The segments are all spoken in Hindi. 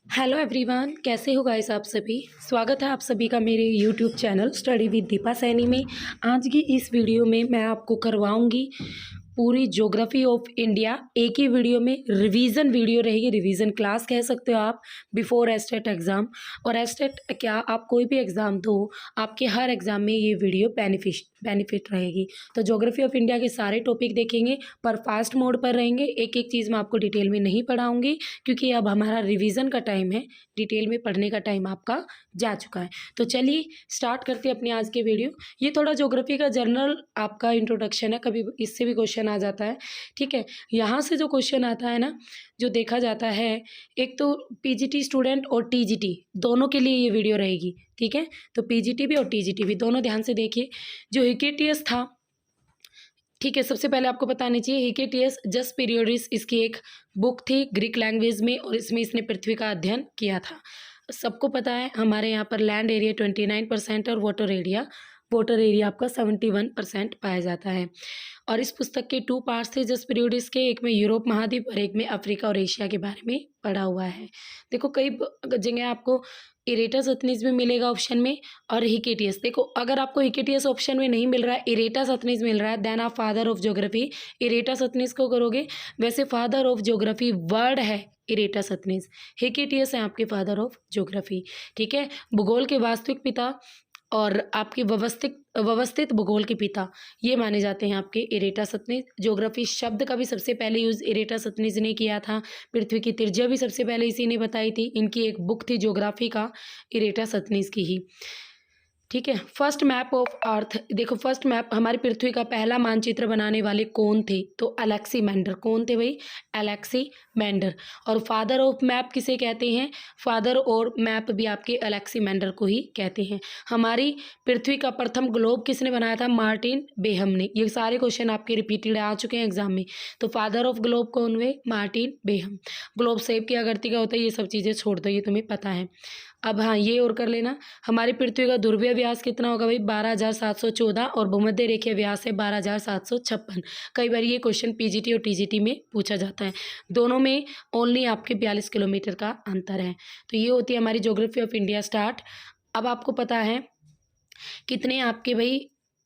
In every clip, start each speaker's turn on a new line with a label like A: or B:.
A: हेलो एवरीवन, कैसे हो गाइस आप सभी। स्वागत है आप सभी का मेरे YouTube channel study with Deepa Saini में। आज की इस वीडियो में मैं आपको करवाऊंगी पूरी ज्योग्राफी ऑफ इंडिया। एक ही वीडियो में रिवीजन वीडियो रहेगी, रिवीजन क्लास कह सकते हो आप, बिफोर एस्टेट एग्ज़ाम। और एस्टेट क्या, आप कोई भी एग्ज़ाम दो, आपके हर एग्ज़ाम में ये वीडियो बेनिफिट रहेगी। तो ज्योग्राफी ऑफ इंडिया के सारे टॉपिक देखेंगे, पर फास्ट मोड पर रहेंगे। एक एक चीज़ मैं आपको डिटेल में नहीं पढ़ाऊँगी, क्योंकि अब हमारा रिवीजन का टाइम है, डिटेल में पढ़ने का टाइम आपका जा चुका है। तो चलिए स्टार्ट करते हैं अपनी आज की वीडियो। ये थोड़ा ज्योग्राफी का जनरल आपका इंट्रोडक्शन है, कभी इससे भी क्वेश्चन आ जाता है, ठीक है। यहाँ से जो क्वेश्चन आता है ना, जो देखा जाता है, एक तो पीजीटी स्टूडेंट और टीजीटी दोनों के लिए ये वीडियो रहेगी, ठीक है। तो पीजीटी भी और टीजीटी भी दोनों ध्यान से देखिए। जो हिकेटियस था, ठीक है, सबसे पहले आपको बताना चाहिए हिकेटियस जस्ट पीरियोडिस इसकी एक बुक थी ग्रीक लैंग्वेज में, और इसमें इसने पृथ्वी का अध्ययन किया था। सबको पता है हमारे यहाँ पर लैंड एरिया 29% और वाटर एरिया आपका 71% पाया जाता है। और इस पुस्तक के 2 पार्ट्स थे जस्ट पीरियोडिस के, एक में यूरोप महाद्वीप और एक में अफ्रीका और एशिया के बारे में पढ़ा हुआ है। देखो कई जगह आपको इरेटस अथनीज में मिलेगा ऑप्शन में, और हिकेटियस। देखो अगर आपको हिकेटियस ऑप्शन में नहीं मिल रहा है, इरेटस अथनीज मिल रहा है, देन आप फादर ऑफ ज्योग्राफी इरेटस अथनीज को करोगे। वैसे फादर ऑफ ज्योग्राफी वर्ड है इरेटस अथनीज, हिकेटियस है आपके फादर ऑफ ज्योग्राफी, ठीक है। भूगोल के वास्तविक पिता और आपके व्यवस्थित भूगोल के पिता ये माने जाते हैं आपके इरेटस अथनीज। ज्योग्राफी शब्द का भी सबसे पहले यूज़ इरेटस अथनीज ने किया था। पृथ्वी की त्रिज्या भी सबसे पहले इसी ने बताई थी। इनकी एक बुक थी ज्योग्राफी का, इरेटस अथनीज की ही, ठीक है। फर्स्ट मैप ऑफ अर्थ, देखो फर्स्ट मैप, हमारी पृथ्वी का पहला मानचित्र बनाने वाले कौन थे, तो अलेक्सीमेंडर। कौन थे भाई? अलेक्सीमेंडर। और फादर ऑफ मैप किसे कहते हैं? फादर और मैप भी आपके अलेक्सीमेंडर को ही कहते हैं। हमारी पृथ्वी का प्रथम ग्लोब किसने बनाया था? मार्टिन बेहम ने। ये सारे क्वेश्चन आपके रिपीटेड आ चुके हैं एग्जाम में। तो फादर ऑफ ग्लोब कौन हुए? Martin Behaim. ग्लोब शेप की आकृति का होता है, ये सब चीज़ें छोड़ दो, ये तुम्हें पता है। अब हाँ, ये और कर लेना, हमारी पृथ्वी का ध्रुवीय व्यास कितना होगा भाई? 12,714, और भूमध्य रेखीय व्यास है 12,756। कई बार ये क्वेश्चन पीजीटी और टीजीटी में पूछा जाता है। दोनों में ओनली आपके 42 किलोमीटर का अंतर है। तो ये होती है हमारी ज्योग्राफी ऑफ इंडिया स्टार्ट। अब आपको पता है कितने आपके भाई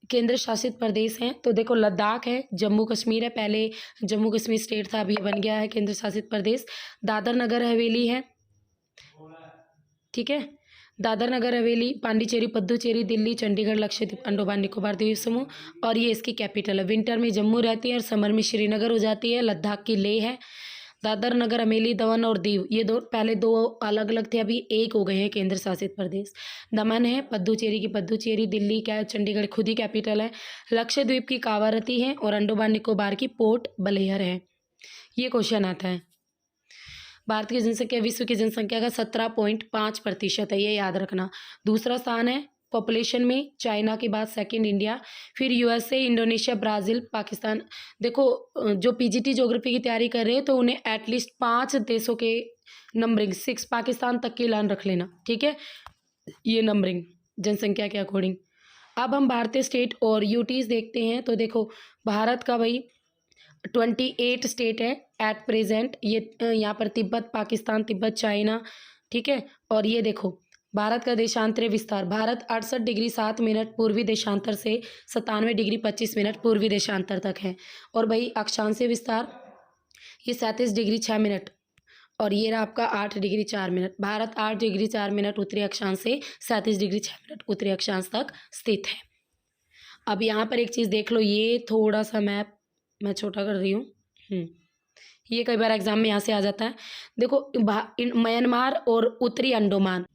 A: केंद्र शासित प्रदेश हैं, तो देखो लद्दाख है, जम्मू कश्मीर है, पहले जम्मू कश्मीर स्टेट था, अभी बन गया है केंद्र शासित प्रदेश। दादर नगर हवेली है, ठीक है। दादर नगर हवेली, पांडिचेरी, पुदुचेरी, दिल्ली, चंडीगढ़, लक्षद्वीप, अंडमान निकोबार द्वीप समूह, और ये इसकी कैपिटल है। विंटर में जम्मू रहती है और समर में श्रीनगर हो जाती है। लद्दाख की लेह है। दादर नगर हवेली, दमन और दीव, ये दो पहले दो अलग अलग थे, अभी एक हो गए हैं केंद्र शासित प्रदेश। दमन है, पुदुचेरी की पुदुचेरी, दिल्ली क्या है, चंडीगढ़ खुद ही कैपिटल है। लक्षद्वीप की कावारती है, और अंडमान निकोबार की पोर्ट ब्लेयर है। ये क्वेश्चन आता है। भारत की जनसंख्या विश्व की जनसंख्या का 17.5% है, ये याद रखना। दूसरा स्थान है पॉपुलेशन में चाइना के बाद, सेकंड इंडिया, फिर यूएसए, इंडोनेशिया, ब्राज़ील, पाकिस्तान। देखो जो पीजीटी ज्योग्राफी की तैयारी कर रहे हैं तो उन्हें एटलीस्ट 5 देशों के नंबरिंग, 6 पाकिस्तान तक की लान रख लेना, ठीक है, ये नंबरिंग जनसंख्या के अकॉर्डिंग। अब हम भारतीय स्टेट और यूटीज देखते हैं। तो देखो भारत का भाई 28 स्टेट है एट प्रेजेंट। ये यहाँ पर तिब्बत, पाकिस्तान, तिब्बत, चाइना, ठीक है। और ये देखो भारत का देशांतरीय विस्तार, भारत 68 डिग्री 7 मिनट पूर्वी देशांतर से 97 डिग्री 25 मिनट पूर्वी देशांतर तक है। और भाई अक्षांशीय विस्तार ये 37 डिग्री 6 मिनट, और ये रहा आपका 8 degree 4 minute. Bharat 8 degree 4 minute उत्तरी अक्षांश से 37 डिग्री 6 मिनट उत्तरी अक्षांश तक स्थित है। अब यहाँ पर एक चीज़ देख लो, ये थोड़ा सा मैप मैं छोटा कर रही हूँ। ये कई बार एग्जाम में यहाँ से आ जाता है। देखो म्यांमार और उत्तरी अंडमान,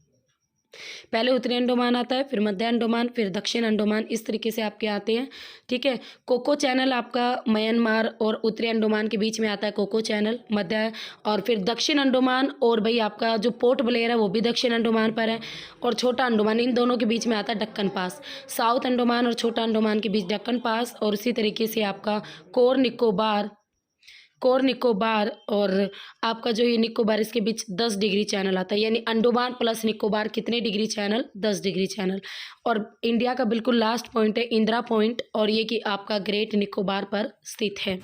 A: पहले उत्तरी अंडमान आता है, फिर मध्य अंडमान, फिर दक्षिण अंडमान, इस तरीके से आपके आते हैं, ठीक है। कोको चैनल आपका म्यांमार और उत्तरी अंडमान के बीच में आता है, कोको चैनल मध्य, और फिर दक्षिण अंडमान, और भाई आपका जो पोर्ट ब्लेयर है वो भी दक्षिण अंडमान पर है, और छोटा अंडमान, इन दोनों के बीच में आता है दक्कन पास। साउथ अंडमान और छोटा अंडमान के बीच दक्कन पास, और इसी तरीके से आपका कोर निकोबार और आपका जो ये निकोबार, इसके बीच 10 डिग्री चैनल आता है, यानी अंडमान प्लस निकोबार कितने डिग्री चैनल? 10 degree channel. और इंडिया का बिल्कुल लास्ट पॉइंट है इंदिरा पॉइंट, और ये कि आपका ग्रेट निकोबार पर स्थित है।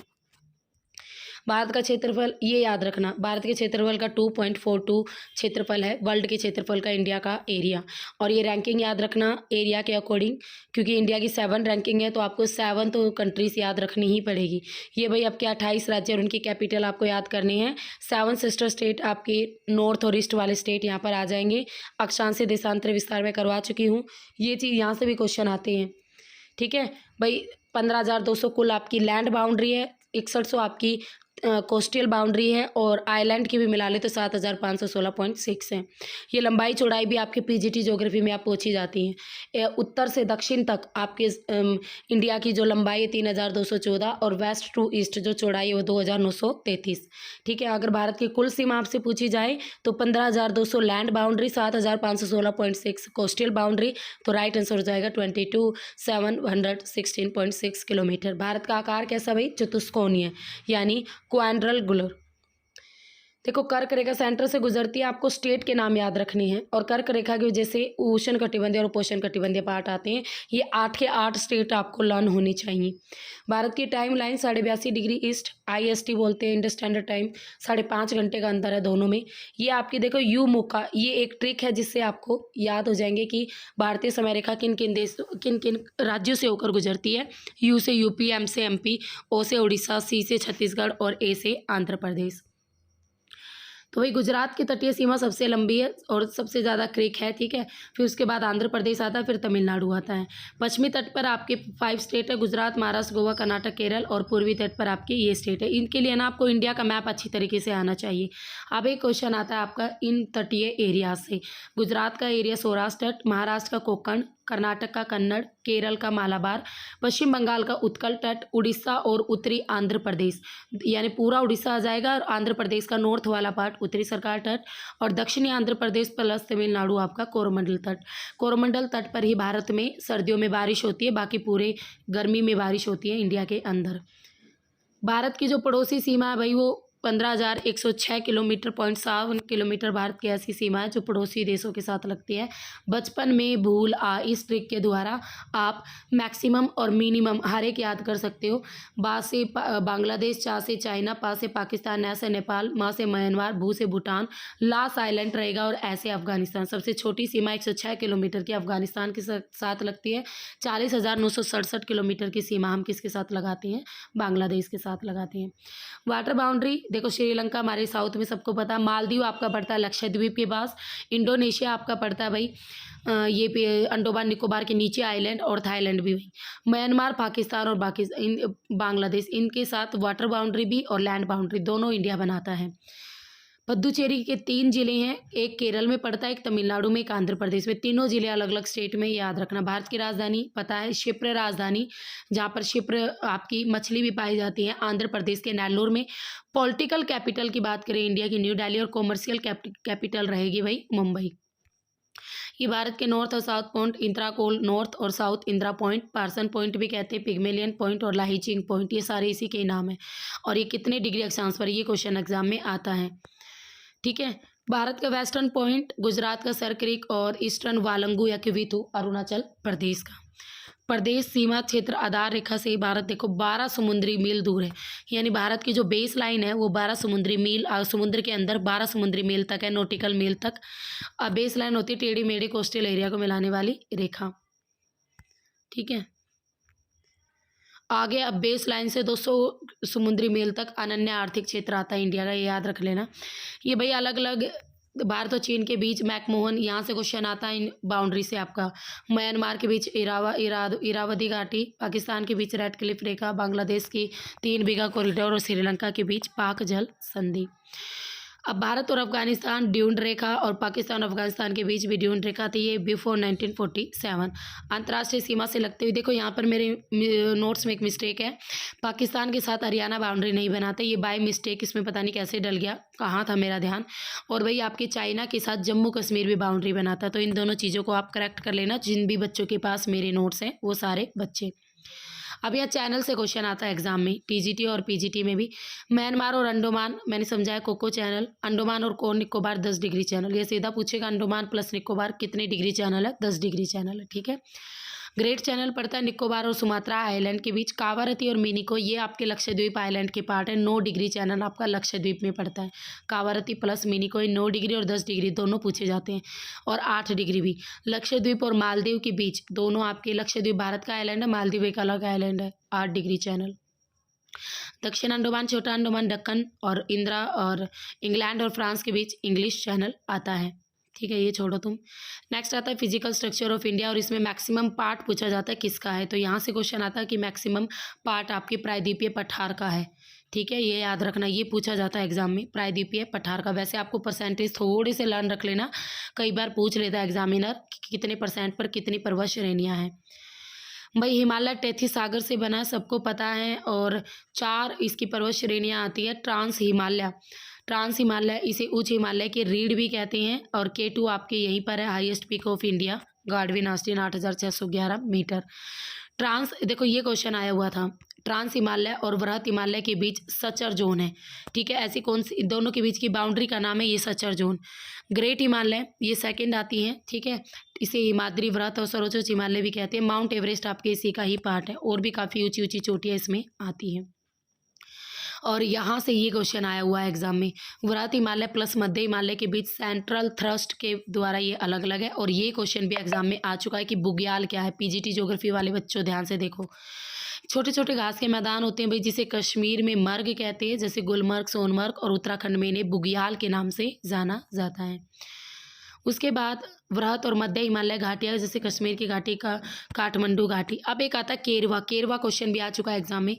A: भारत का क्षेत्रफल, ये याद रखना, भारत के क्षेत्रफल का 2.42 क्षेत्रफल है, वर्ल्ड के क्षेत्रफल का इंडिया का एरिया। और ये रैंकिंग याद रखना एरिया के अकॉर्डिंग, क्योंकि इंडिया की 7 रैंकिंग है तो आपको 7 तो कंट्रीज याद रखनी ही पड़ेगी। ये भाई आपके 28 राज्य और उनकी कैपिटल आपको याद करनी है। 7 सिस्टर स्टेट आपके नॉर्थ और ईस्ट वाले स्टेट यहाँ पर आ जाएंगे। अक्षांश देशांतर विस्तार में करवा चुकी हूँ, ये चीज़ यहाँ से भी क्वेश्चन आते हैं। ठीक है भाई, 15,200 कुल आपकी लैंड बाउंड्री है, 6100 आपकी कोस्टल बाउंड्री है, और आइलैंड की भी मिला ले तो 7,516.6 है। ये लंबाई चौड़ाई भी आपके पीजीटी ज्योग्राफी में आप पूछी जाती हैं। उत्तर से दक्षिण तक आपके इंडिया की जो लंबाई है 3,214, और वेस्ट टू ईस्ट जो चौड़ाई है वो 2,933। ठीक है, अगर भारत की कुल सीमा आपसे पूछी जाए तो 15,200 लैंड बाउंड्री, 7,516.6 कोस्टल बाउंड्री, तो राइट आंसर हो जाएगा 22,716.6 किलोमीटर। भारत का आकार कैसा भाई? चतुष्कोणीय, यानी क्वाड्रल गुलर। देखो, कर्क रेखा सेंटर से गुजरती है, आपको स्टेट के नाम याद रखने हैं, और कर्क रेखा की वजह से उष्ण कटिबंधीय और उपोष्ण कटिबंधीय पार्ट आते हैं। ये 8 के 8 स्टेट आपको लर्न होनी चाहिए। भारत की time line 82.5 degree east, IST बोलते हैं, इंडियन स्टैंडर्ड टाइम, 5.5 घंटे का अंतर है दोनों में। ये आपकी देखो यू मुक्का, ये एक ट्रिक है जिससे आपको याद हो जाएंगे कि भारतीय समय रेखा किन किन राज्यों से होकर गुजरती है। यू से यूपी, M से MP, O से उड़ीसा, C से छत्तीसगढ़, और A से आंध्र प्रदेश। तो भाई गुजरात की तटीय सीमा सबसे लंबी है और सबसे ज़्यादा क्रीक है। ठीक है, फिर उसके बाद आंध्र प्रदेश आता है, फिर तमिलनाडु आता है। पश्चिमी तट पर आपके 5 स्टेट है, गुजरात, महाराष्ट्र, गोवा, कर्नाटक, केरल, और पूर्वी तट पर आपके ये स्टेट है। इनके लिए ना आपको इंडिया का मैप अच्छी तरीके से आना चाहिए। अब एक क्वेश्चन आता है आपका इन तटीय एरिया से। गुजरात का एरिया सौराष्ट्र तट, महाराष्ट्र का कोंकण, कर्नाटक का कन्नड़, केरल का मालाबार, पश्चिम बंगाल का उत्कल तट, उड़ीसा और उत्तरी आंध्र प्रदेश, यानी पूरा उड़ीसा आ जाएगा, और आंध्र प्रदेश का नॉर्थ वाला पार्ट उत्तरी सरकार तट, और दक्षिणी आंध्र प्रदेश प्लस तमिलनाडु आपका कोरोमंडल तट। कोरोमंडल तट पर ही भारत में सर्दियों में बारिश होती है, बाकी पूरे गर्मी में बारिश होती है इंडिया के अंदर। भारत की जो पड़ोसी सीमा है भाई वो 15,106 किलोमीटर, 0.7 किलोमीटर भारत की ऐसी सीमा है जो पड़ोसी देशों के साथ लगती है। बचपन में भूल इस ट्रिक के द्वारा आप मैक्सिमम और मिनिमम हर एक याद कर सकते हो। बा से बांग्लादेश, चा से चाइना, पा से पाकिस्तान, ना से नेपाल, मा से म्यांमार, भू से भूटान, ला साइलेंट रहेगा, और ऐसे अफगानिस्तान। सबसे छोटी सीमा 106 किलोमीटर की अफगानिस्तान के साथ लगती है। 40,967 किलोमीटर की सीमा हम किसके साथ लगाते हैं? बांग्लादेश के साथ लगाते हैं। वाटर बाउंड्री देखो, श्रीलंका हमारे साउथ में सबको पता, मालदीव आपका पड़ता है लक्षद्वीप के पास, इंडोनेशिया आपका पड़ता है भाई ये पे अंडोमान निकोबार के नीचे आइलैंड, और थाईलैंड भी भाई, म्यांमार, पाकिस्तान और बांग्लादेश, इनके साथ वाटर बाउंड्री भी और लैंड बाउंड्री दोनों इंडिया बनाता है। पुदुचेरी के 3 जिले हैं, एक केरल में पड़ता है, एक तमिलनाडु में, एक आंध्र प्रदेश में। तीनों जिले अलग अलग स्टेट में, याद रखना। भारत की राजधानी पता है, शिप्र राजधानी, जहाँ पर शिप्र आपकी मछली भी पाई जाती है, आंध्र प्रदेश के नेल्लोर में। पॉलिटिकल कैपिटल की बात करें इंडिया की, न्यू दिल्ली, और कॉमर्शियल कैपिटल रहेगी भाई मुंबई। ये भारत के नॉर्थ और साउथ पॉइंट, इंद्राकोल नॉर्थ और south Indira point, Parson point भी कहते हैं, पिग्मेलियन पॉइंट और लाहीचिंग पॉइंट, ये सारे इसी के नाम है। और ये कितने डिग्री अक्षांश पर, ये क्वेश्चन एग्जाम में आता है। ठीक है, भारत का वेस्टर्न पॉइंट गुजरात का सर क्रीक, और ईस्टर्न वालंगू या किविथु अरुणाचल प्रदेश का। प्रदेश सीमा क्षेत्र आधार रेखा से भारत देखो 12 समुद्री मील दूर है, यानी भारत की जो बेस लाइन है वो 12 समुद्री मील, समुद्र के अंदर 12 समुद्री मील तक है, नॉटिकल मील तक। बेस लाइन होती है टेढ़ी मेढ़ी कोस्टल एरिया को मिलाने वाली रेखा। ठीक है, आगे अब बेस लाइन से 200 समुद्री मील तक अनन्य आर्थिक क्षेत्र आता है इंडिया का, ये याद रख लेना। ये भाई अलग अलग भारत और चीन के बीच मैकमोहन, यहाँ से क्वेश्चन आता है इन बाउंड्री से आपका। म्यांमार के बीच इरावदी घाटी, पाकिस्तान के बीच रेड क्लिफ रेखा, बांग्लादेश की 3 बीघा कॉरिडोर, और श्रीलंका के बीच पाक जल संधि। अब भारत और अफगानिस्तान ड्यून रेखा, और पाकिस्तान और अफगानिस्तान के बीच भी ड्यून रेखा थी, ये बिफोर 1947। अंतर्राष्ट्रीय सीमा से लगते हुए देखो, यहाँ पर मेरे नोट्स में एक मिस्टेक है, पाकिस्तान के साथ हरियाणा बाउंड्री नहीं बनाते, ये बाय मिस्टेक इसमें पता नहीं कैसे डल गया, कहाँ था मेरा ध्यान। और भाई आपके चाइना के साथ जम्मू कश्मीर भी बाउंड्री बनाता, तो इन दोनों चीज़ों को आप करेक्ट कर लेना, जिन भी बच्चों के पास मेरे नोट्स हैं वो सारे बच्चे। अब यह चैनल से क्वेश्चन आता है एग्जाम में, टीजीटी और पीजीटी में भी। म्यांमार और अंडोमान मैंने समझाया, कोको चैनल, अंडोमान और कोन निकोबार 10 डिग्री चैनल, ये सीधा पूछेगा अंडोमान प्लस निकोबार कितने डिग्री चैनल है, 10 डिग्री चैनल है। ठीक है, ग्रेट चैनल पड़ता है निकोबार और सुमात्रा आइलैंड के बीच। कावारती और मिनिको ये आपके लक्षद्वीप आइलैंड के पार्ट है। 9 डिग्री चैनल आपका लक्षद्वीप में पड़ता है। कावारती प्लस मिनिको 9 डिग्री और 10 डिग्री दोनों पूछे जाते हैं, और 8 डिग्री भी। लक्षद्वीप और मालदीव के बीच दोनों आपके, लक्षद्वीप भारत का आइलैंड है, मालदीव एक अलग आइलैंड है, 8 डिग्री चैनल। दक्षिण अंडमान, छोटा अंडमान, दक्कन और इंदिरा और इंग्लैंड और फ्रांस के बीच इंग्लिश चैनल आता है। ठीक है, ये छोड़ो तुम। नेक्स्ट आता है फिजिकल स्ट्रक्चर ऑफ इंडिया, और इसमें मैक्सिमम पार्ट पूछा जाता है किसका है। तो यहाँ से क्वेश्चन आता है कि मैक्सिमम पार्ट आपके प्रायद्वीपीय पठार का है। ठीक है, ये याद रखना, ये पूछा जाता है एग्जाम में, प्रायद्वीपीय पठार का। वैसे आपको परसेंटेज थोड़े से लर्न रख लेना, कई बार पूछ लेता है एग्जामिनर कि कितने % पर कितनी पर्वत श्रेणियाँ हैं। भाई हिमालय तैतीस सागर से बना है, सबको पता है, और 4 इसकी पर्वत श्रेणियाँ आती है। ट्रांस हिमालय, इसे उच्च हिमालय के रीढ़ भी कहते हैं, और K2 आपके यहीं पर है, highest peak of India, Godwin Austen 8611 metre. Trans, देखो ये क्वेश्चन आया हुआ था, ट्रांस हिमालय और वृहत हिमालय के बीच सचर जोन है। ठीक है, ऐसी कौन सी दोनों के बीच की बाउंड्री का नाम है ये सचर जोन। ग्रेट हिमालय ये सेकंड आती है। ठीक है, इसे हिमाद्री, वृहत और सर्वोच्च हिमालय भी कहते हैं। माउंट एवरेस्ट आपके इसी का ही पार्ट है, और भी काफ़ी ऊंची ऊंची चोटियाँ इसमें आती हैं। और यहाँ से ये क्वेश्चन आया हुआ है एग्जाम में, वृहत हिमालय प्लस मध्य हिमालय के बीच सेंट्रल थ्रस्ट के द्वारा ये अलग अलग है। और ये क्वेश्चन भी एग्जाम में आ चुका है कि बुग्याल क्या है। पीजीटी ज्योग्राफी वाले बच्चों ध्यान से देखो, छोटे छोटे घास के मैदान होते हैं भाई, जिसे कश्मीर में मर्ग कहते हैं, जैसे गुलमर्ग, सोनमर्ग, और उत्तराखंड में इन्हें बुग्याल के नाम से जाना जाता है। उसके बाद वृहत और मध्य हिमालय घाटियाँ, जैसे कश्मीर की घाटी का काठमांडू घाटी। अब एक आता है केरवा क्वेश्चन भी आ चुका है एग्जाम में।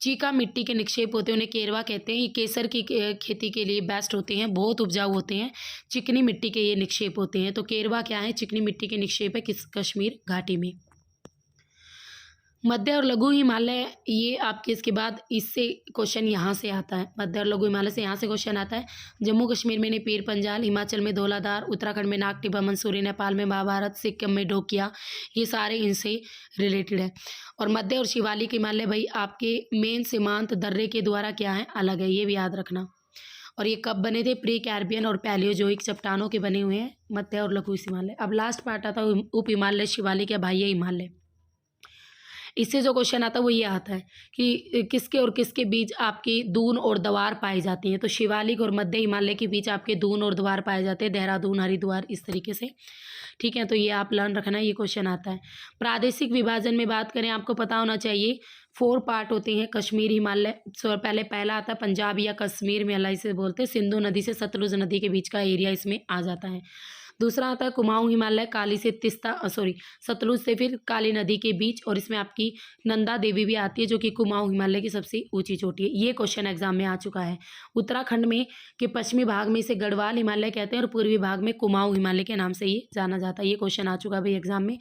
A: चीका मिट्टी के निक्षेप होते हैं, उन्हें केरवा कहते हैं। ये केसर की खेती के लिए बेस्ट होते हैं, बहुत उपजाऊ होते हैं। चिकनी मिट्टी के ये निक्षेप होते हैं। तो केरवा क्या है, चिकनी मिट्टी के निक्षेप है किस कश्मीर घाटी में। मध्य और लघु हिमालय ये आपके, इसके बाद इससे क्वेश्चन यहाँ से आता है, मध्य और लघु हिमालय से यहाँ से क्वेश्चन आता है। जम्मू कश्मीर में पीर पंजाल, हिमाचल में धौलाधार, उत्तराखंड में नागटिब्बा मंसूरी, नेपाल में महाभारत, सिक्किम में ढोकिया, ये सारे इनसे रिलेटेड है। और मध्य और शिवालिक हिमालय भाई आपके मेन सीमांत दर्रे के द्वारा क्या है, अलग है, ये भी याद रखना। और ये कब बने थे, प्री कैरिबियन और पैलियोजोइक चट्टानों के बने हुए हैं मध्य और लघु हिमालय। अब लास्ट पार्ट आता है उप हिमालय, शिवालिक या बाह्य हिमालय। इससे जो क्वेश्चन आता है वो ये आता है कि किसके और किसके बीच आपकी दून और द्वार पाई जाती हैं। तो शिवालिक और मध्य हिमालय के बीच आपके दून और द्वार पाए जाते हैं, देहरादून, हरिद्वार, इस तरीके से। ठीक है, तो ये आप लर्न रखना, ये क्वेश्चन आता है। प्रादेशिक विभाजन में बात करें, आपको पता होना चाहिए 4 पार्ट होते हैं। कश्मीर हिमालय, पहला आता है पंजाब या कश्मीर में अलाई से बोलते हैं, सिंधु नदी से सतलुज नदी के बीच का एरिया इसमें आ जाता है। दूसरा आता है कुमाऊं हिमालय, काली से सतलुज से फिर काली नदी के बीच, और इसमें आपकी नंदा देवी भी आती है, जो कि कुमाऊं हिमालय की सबसे ऊंची चोटी है। ये क्वेश्चन एग्जाम में आ चुका है। उत्तराखंड में के पश्चिमी भाग में इसे गढ़वाल हिमालय कहते हैं, और पूर्वी भाग में कुमाऊं हिमालय के नाम से ये जाना जाता है। ये क्वेश्चन आ चुका है भाई एग्जाम में।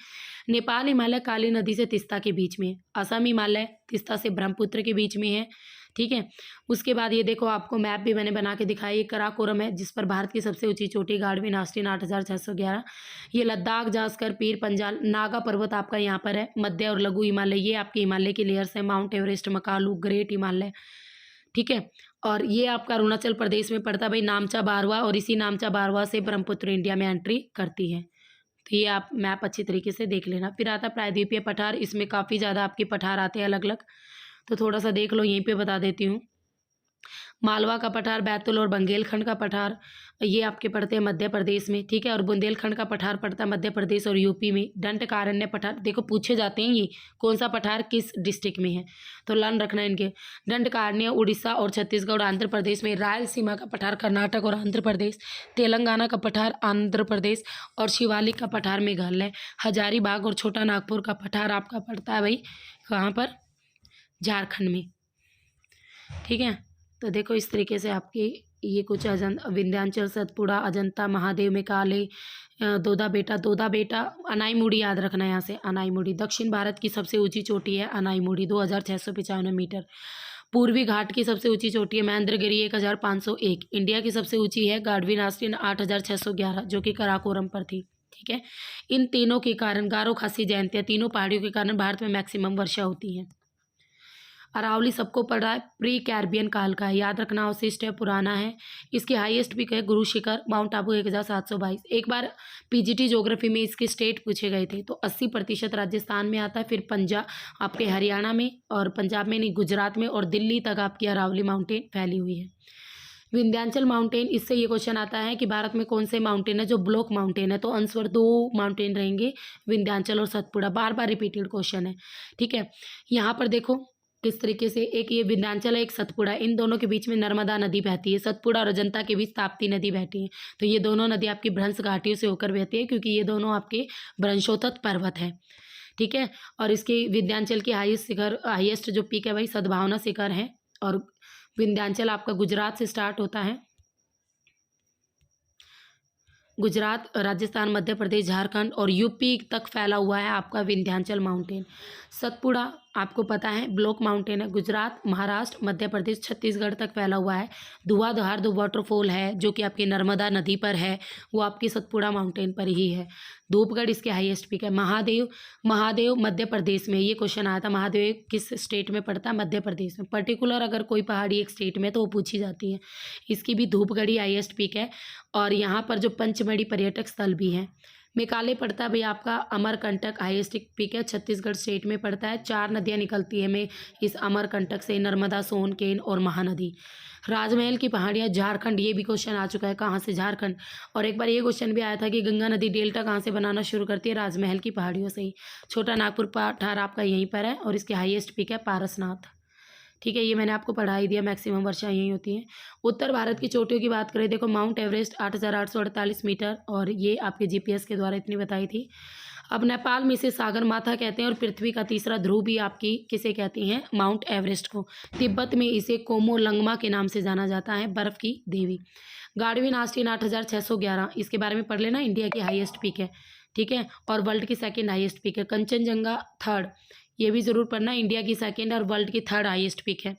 A: नेपाल हिमालय काली नदी से तिस्ता के बीच में, असम हिमालय तिस्ता से ब्रह्मपुत्र के बीच में है। ठीक है, उसके बाद ये देखो, आपको मैप भी मैंने बना के दिखाया, ये कराकोरम है, जिस पर भारत की सबसे ऊंची चोटी गार्डविन आस्टीन 8611। ये लद्दाख, जास्कर, पीर पंजाल, नागा पर्वत आपका यहाँ पर है। मध्य और लघु हिमालय ये आपके हिमालय के लेयर्स हैं, mount Everest, Makalu, great Himalaya. ठीक है, और ये आपका अरुणाचल प्रदेश में पड़ता है भाई, नामचा बारवा, और इसी नामचा बारवा से ब्रह्मपुत्र इंडिया में एंट्री करती है। तो ये आप मैप अच्छी तरीके से देख लेना। फिर आता है प्रायद्वीपीय पठार, इसमें काफ़ी ज़्यादा आपके पठार आते हैं अलग अलग, तो थोड़ा सा देख लो, यहीं पे बता देती हूँ। मालवा का पठार, बैतूल और बंदेलखंड का पठार ये आपके पड़ते हैं मध्य प्रदेश में। ठीक है, और बुंदेलखंड का पठार पड़ता है मध्य प्रदेश और यूपी में। दंडकारण्य पठार, देखो पूछे जाते हैं ये कौन सा पठार किस डिस्ट्रिक्ट में है, तो लर्न रखना इनके। दंडकारण्य उड़ीसा और छत्तीसगढ़, आंध्र प्रदेश में। रायलसीमा का पठार कर्नाटक और आंध्र प्रदेश। तेलंगाना का पठार आंध्र प्रदेश, और शिवालिक का पठार मेघालय। हजारीबाग और छोटा नागपुर का पठार आपका पड़ता है भाई कहाँ पर, झारखंड में। ठीक है, तो देखो इस तरीके से आपकी ये कुछ विंध्याचल, सतपुड़ा, अजंता, महादेव में काले, दोदा बेटा, अनाईमुड़ी याद रखना यहाँ से, अनाईमुड़ी। दक्षिण भारत की सबसे ऊंची चोटी है अनाईमुड़ी, 2695 मीटर। पूर्वी घाट की सबसे ऊंची चोटी है महेंद्रगिरी, 1501। इंडिया की सबसे ऊंची है गार्डविन आस्टीन 8611, जो कि कराकोरम पर थी। ठीक है, इन तीनों के कारण, गारो, खासी, जयंतिया, तीनों पहाड़ियों के कारण भारत में मैक्सिमम वर्षा होती है। अरावली सबको पड़ा है, प्री कैरिबियन काल का है, याद रखना, अवशिष्ट है, पुराना है। इसकी हाईएस्ट पीक है गुरु शिखर माउंट आबू 1722। एक बार पीजीटी ज्योग्राफी में इसके स्टेट पूछे गए थे, तो 80% राजस्थान में आता है, फिर पंजाब आपके हरियाणा में, और पंजाब में नहीं गुजरात में, और दिल्ली तक आपकी अरावली माउंटेन फैली हुई है। विंध्याचल माउंटेन, इससे ये क्वेश्चन आता है कि भारत में कौन से माउंटेन है जो ब्लॉक माउंटेन है, तो आंसर 2 माउंटेन रहेंगे, विंध्याचल और सतपुड़ा। बार बार रिपीटेड क्वेश्चन है, ठीक है। यहाँ पर देखो किस तरीके से, एक ये विंध्याचल है, एक सतपुड़ा, इन दोनों के बीच में नर्मदा नदी बहती है, सतपुड़ा और अजंता के बीच ताप्ती नदी बहती है। तो ये दोनों नदी आपकी भ्रंश घाटियों से होकर बहती है, क्योंकि ये दोनों आपके भ्रंशोत्तत पर्वत है, ठीक है। और इसकी विंध्याचल की हाईएस्ट जो पीक है भाई सद्भावना शिखर है, और विंध्याचल आपका गुजरात से स्टार्ट होता है, गुजरात, राजस्थान, मध्य प्रदेश, झारखंड और यूपी तक फैला हुआ है आपका विंध्याचल माउंटेन। सतपुड़ा आपको पता है ब्लॉक माउंटेन है, गुजरात, महाराष्ट्र, मध्य प्रदेश, छत्तीसगढ़ तक फैला हुआ है। धुआंधार जो वाटरफॉल है जो कि आपकी नर्मदा नदी पर है, वो आपकी सतपुड़ा माउंटेन पर ही है। धूपगढ़ इसके हाईएस्ट पीक है। महादेव मध्य प्रदेश में, ये क्वेश्चन आया था, महादेव किस स्टेट में पड़ता है, मध्य प्रदेश में। पर्टिकुलर अगर कोई पहाड़ी एक स्टेट में तो वो पूछी जाती है। इसकी भी धूपगढ़ ही हाईएस्ट पीक है। और यहाँ पर जो पंचमढ़ी पर्यटक स्थल भी है। मेघालय पड़ता है भाई आपका अमरकंटक, हाईएस्ट पीक है, छत्तीसगढ़ स्टेट में पड़ता है। 4 नदियाँ निकलती है में इस अमरकंटक से, नर्मदा, सोन, केन और महानदी। राजमहल की पहाड़ियाँ झारखंड, ये भी क्वेश्चन आ चुका है, कहाँ से, झारखंड। और एक बार ये क्वेश्चन भी आया था कि गंगा नदी डेल्टा कहाँ से बनाना शुरू करती है, राजमहल की पहाड़ियों से ही। छोटा नागपुर पठार आपका यहीं पर है, और इसकी हाईएस्ट पीक है पारसनाथ, ठीक है। ये मैंने आपको पढ़ा ही दिया, मैक्सिमम वर्षा यही होती है। उत्तर भारत की चोटियों की बात करें, देखो माउंट एवरेस्ट 8,848 मीटर, और ये आपके जीपीएस के द्वारा इतनी बताई थी। अब नेपाल में इसे सागर माथा कहते हैं, और पृथ्वी का तीसरा ध्रुव भी आपकी किसे कहती हैं, माउंट एवरेस्ट को। तिब्बत में इसे कोमोलंगमा के नाम से जाना जाता है, बर्फ की देवी। गार्डविन आस्टीन 8,611, इसके बारे में पढ़ लेना, इंडिया की हाईएस्ट पीक है, ठीक है, और वर्ल्ड की सेकेंड हाईएस्ट पीक है। कंचनजंगा 3rd, ये भी जरूर पढ़ना, इंडिया की सेकेंड और वर्ल्ड की 3rd हाईएस्ट पीक है।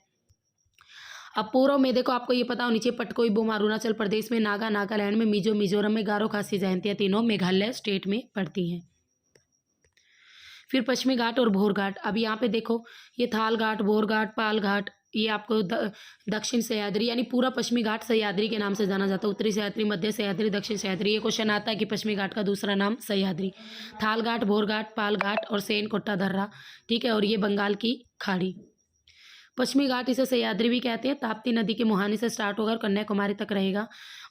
A: अब पूर्व में देखो आपको ये पता होनी चाहिए, पटकोई बोम अरुणाचल प्रदेश में, नागा नागालैंड में, मिजोरम में, गारो खासी जयंतियाँ तीनों मेघालय स्टेट में पड़ती हैं। फिर पश्चिमी घाट और भोर घाट, अब यहाँ पे देखो ये थाल घाट, भोर घाट, पाल घाट, ये आपको दक्षिण सह्याद्री यानी पूरा पश्चिमी घाट सह्याद्री के नाम से जाना जाता है। उत्तरी सह्याद्री, मध्य सह्याद्री, दक्षिण सह्याद्री। ये क्वेश्चन आता है कि पश्चिमी घाट का दूसरा नाम सह्याद्री। थाल घाट, भोर घाट, पाल घाट और सेन कोट्टा दर्रा, ठीक है। और ये बंगाल की खाड़ी। पश्चिमी घाट इसे सह्याद्री भी कहते हैं। ताप्ती नदी के मुहाने से स्टार्ट होकर कन्याकुमारी तक रहेगा,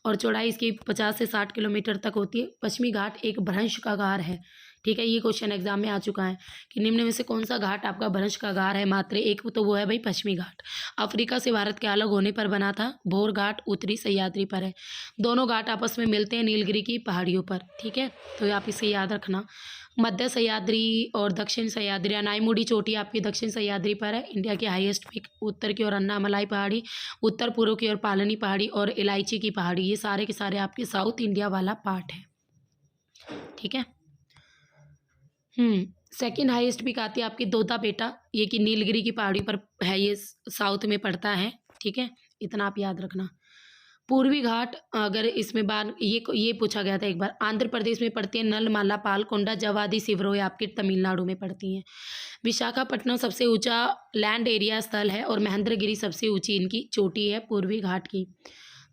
A: और चौड़ाई इसकी 50 से 60 किलोमीटर तक होती है। पश्चिमी घाट एक भ्रंश का गार है, ठीक है। ये क्वेश्चन एग्जाम में आ चुका है कि निम्न में से कौन सा घाट आपका भ्रंश का गार है, मात्र एक, तो वो है भाई पश्चिमी घाट। अफ्रीका से भारत के अलग होने पर बना था। भोर घाट उत्तरी सह्याद्री पर है। दोनों घाट आपस में मिलते हैं नीलगिरी की पहाड़ियों पर, ठीक है, तो आप इसे याद रखना। मध्य सह्याद्री और दक्षिण सह्याद्री, अनाईमुड़ी चोटी आपकी दक्षिण सह्याद्री पर है। इंडिया की हाईएस्ट पीक। उत्तर की ओर अन्नामलाई पहाड़ी, उत्तर पूर्व की ओर पालनी पहाड़ी और इलायची की पहाड़ी, ये सारे के सारे आपके साउथ इंडिया वाला पार्ट है, ठीक है। सेकंड हाईएस्ट पीक आती है आपकी दोता बेटा, ये कि नीलगिरी की पहाड़ी पर है, ये साउथ में पड़ता है, ठीक है, इतना आप याद रखना। पूर्वी घाट, अगर इसमें बार ये पूछा गया था एक बार, आंध्र प्रदेश में पड़ती है। नलमाला, पालकोंडा, जवादी, सिवरोय आपकी तमिलनाडु में पड़ती हैं। विशाखापट्टनम सबसे ऊंचा लैंड एरिया स्थल है, और महेंद्रगिरी सबसे ऊंची इनकी चोटी है पूर्वी घाट की।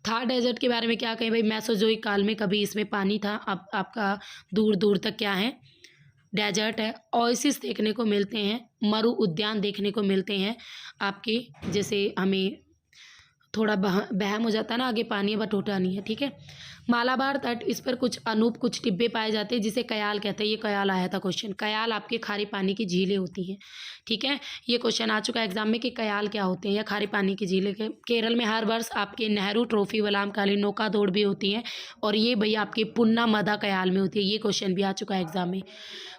A: थार डेजर्ट के बारे में क्या कहें भाई, मेसोजोइक काल में कभी इसमें पानी था, अब आपका दूर दूर तक क्या है, डेजर्ट है। ओएसिस देखने को मिलते हैं, मरु उद्यान देखने को मिलते हैं आपके, जैसे हमें थोड़ा बहम हो जाता है ना, आगे पानी है बट होता नहीं है, ठीक है। मालाबार तट, इस पर कुछ अनूप कुछ टिब्बे पाए जाते हैं जिसे कयाल कहते हैं। ये कयाल आया था क्वेश्चन। कयाल आपके खारे पानी की झीलें होती हैं, ठीक है। ये क्वेश्चन आ चुका है एग्जाम में कि कयाल क्या होते हैं या खारे पानी की झीलें के। केरल में हर वर्ष आपके नेहरू ट्रॉफी वलामकालीन नौका दौड़ भी होती है, और ये भैया आपके पुन्ना मदा कयाल में होती है। ये क्वेश्चन भी आ चुका है एग्जाम में।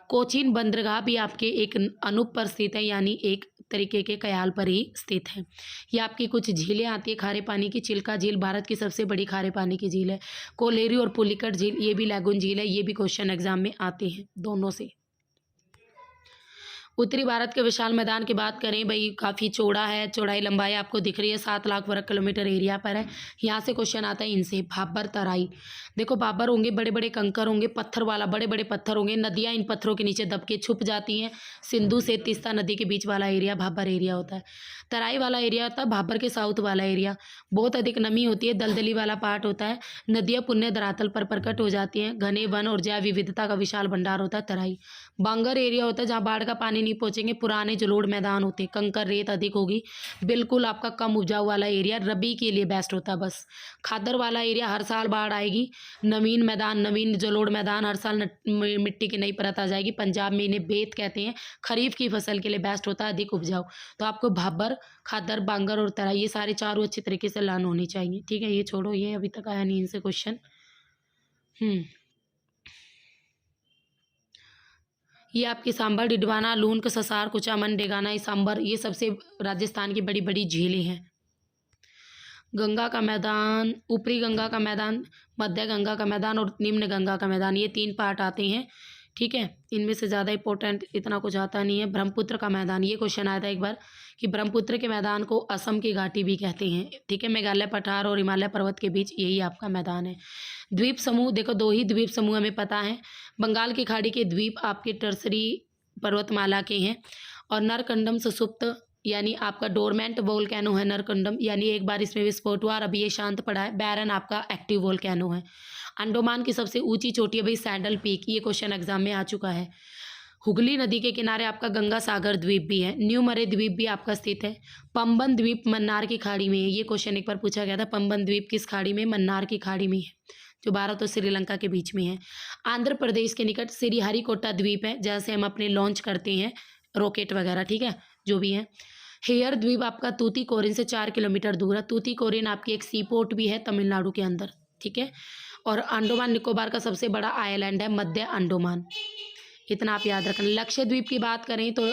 A: कोचीन बंदरगाह भी आपके एक अनूप पर स्थित है, यानी एक तरीके के कयाल पर ही स्थित है। ये आपकी कुछ झीलें आती है खारे पानी की। चिल्का झील भारत की सबसे बड़ी खारे पानी की झील है। कोलेरी और पुलिकट झील, ये भी लैगून झील है। ये भी क्वेश्चन एग्जाम में आते हैं दोनों से। उत्तरी भारत के विशाल मैदान की बात करें भाई, काफ़ी चौड़ा है, चौड़ाई लंबाई आपको दिख रही है, 7 लाख वर्ग किलोमीटर एरिया पर है। यहाँ से क्वेश्चन आता है इनसे, भाबर तराई। देखो भाबर होंगे, बड़े बड़े कंकर होंगे, पत्थर वाला बड़े बड़े पत्थर होंगे, नदियाँ इन पत्थरों के नीचे दब के छुप जाती हैं। सिंधु से तीस्ता नदी के बीच वाला एरिया भाबर एरिया होता है। तराई वाला एरिया होता है भाबर के साउथ वाला एरिया। बहुत अधिक नमी होती है, दलदली वाला पार्ट होता है। नदियाँ पुण्य धरातल पर प्रकट हो जाती हैं। घने वन और जैव विविधता का विशाल भंडार होता है तराई। बांगर एरिया होता है जहाँ बाढ़ का पानी नहीं पहुंचेंगे, पुराने जलोढ़ मैदान होते हैं, कंकर रेत अधिक होगी, बिल्कुल आपका कम उपजाऊ वाला एरिया रबी के लिए बेस्ट होता है। बस खादर वाला एरिया हर साल बाढ़ आएगी। नवीन मैदान, नवीन जलोढ़ मैदान, हर साल मिट्टी की नई परत आ जाएगी। पंजाब में इन्हें बेत कहते हैं, खरीफ की फसल के लिए बेस्ट होता है, अधिक उपजाऊ। तो आपको भाबर, खादर, बांगर और तराई ये सारे चारों अच्छी तरीके से लर्न होनी चाहिए। ठीक है, ये छोड़ो, ये अभी तक आया नहीं इनसे क्वेश्चन। ये आपकी सांबर, डिडवाना, लून, ससार, कुचामन, डेगाना, ये सांबर, ये सबसे राजस्थान की बड़ी बड़ी झीलें हैं। गंगा का मैदान, ऊपरी गंगा का मैदान, मध्य गंगा का मैदान और निम्न गंगा का मैदान, ये 3 पार्ट आते हैं। ठीक है, इनमें से ज़्यादा इंपॉर्टेंट इतना कुछ आता नहीं है। ब्रह्मपुत्र का मैदान, ये क्वेश्चन आया था एक बार कि ब्रह्मपुत्र के मैदान को असम की घाटी भी कहते हैं। ठीक है, मेघालय पठार और हिमालय पर्वत के बीच यही आपका मैदान है। द्वीप समूह, देखो 2 ही द्वीप समूह हमें पता है। बंगाल की खाड़ी के द्वीप आपके टर्सरी पर्वतमाला के हैं। और नरकंडम सुसुप्त यानी आपका डोरमेंट वोल्केनो है नरकंडम, यानी एक बार इसमें विस्फोट हुआ और अभी ये शांत पड़ा है। बैरन आपका एक्टिव वोल्केनो है। अंडमान की सबसे ऊंची चोटी है भाई सैडल पीक, ये क्वेश्चन एग्जाम में आ चुका है। हुगली नदी के किनारे आपका गंगा सागर द्वीप भी है। न्यू मरे द्वीप भी आपका स्थित है। पंबन द्वीप मन्नार की खाड़ी में है, ये क्वेश्चन एक बार पूछा गया था। पंबन द्वीप किस खाड़ी में? मन्नार की खाड़ी में है, जो भारत और श्रीलंका के बीच में है। आंध्र प्रदेश के निकट श्रीहरिकोटा द्वीप है, जहाँ से हम अपने लॉन्च करते हैं रॉकेट वगैरह। ठीक है, जो भी है। हेयर द्वीप आपका तूतीकोरिन से 4 किलोमीटर दूर है। तूतीकोरिन आपकी एक सी पोर्ट भी है तमिलनाडु के अंदर। ठीक है, और अंडमान निकोबार का सबसे बड़ा आइलैंड है मध्य अंडमान, इतना आप याद रखना। लक्षद्वीप की बात करें तो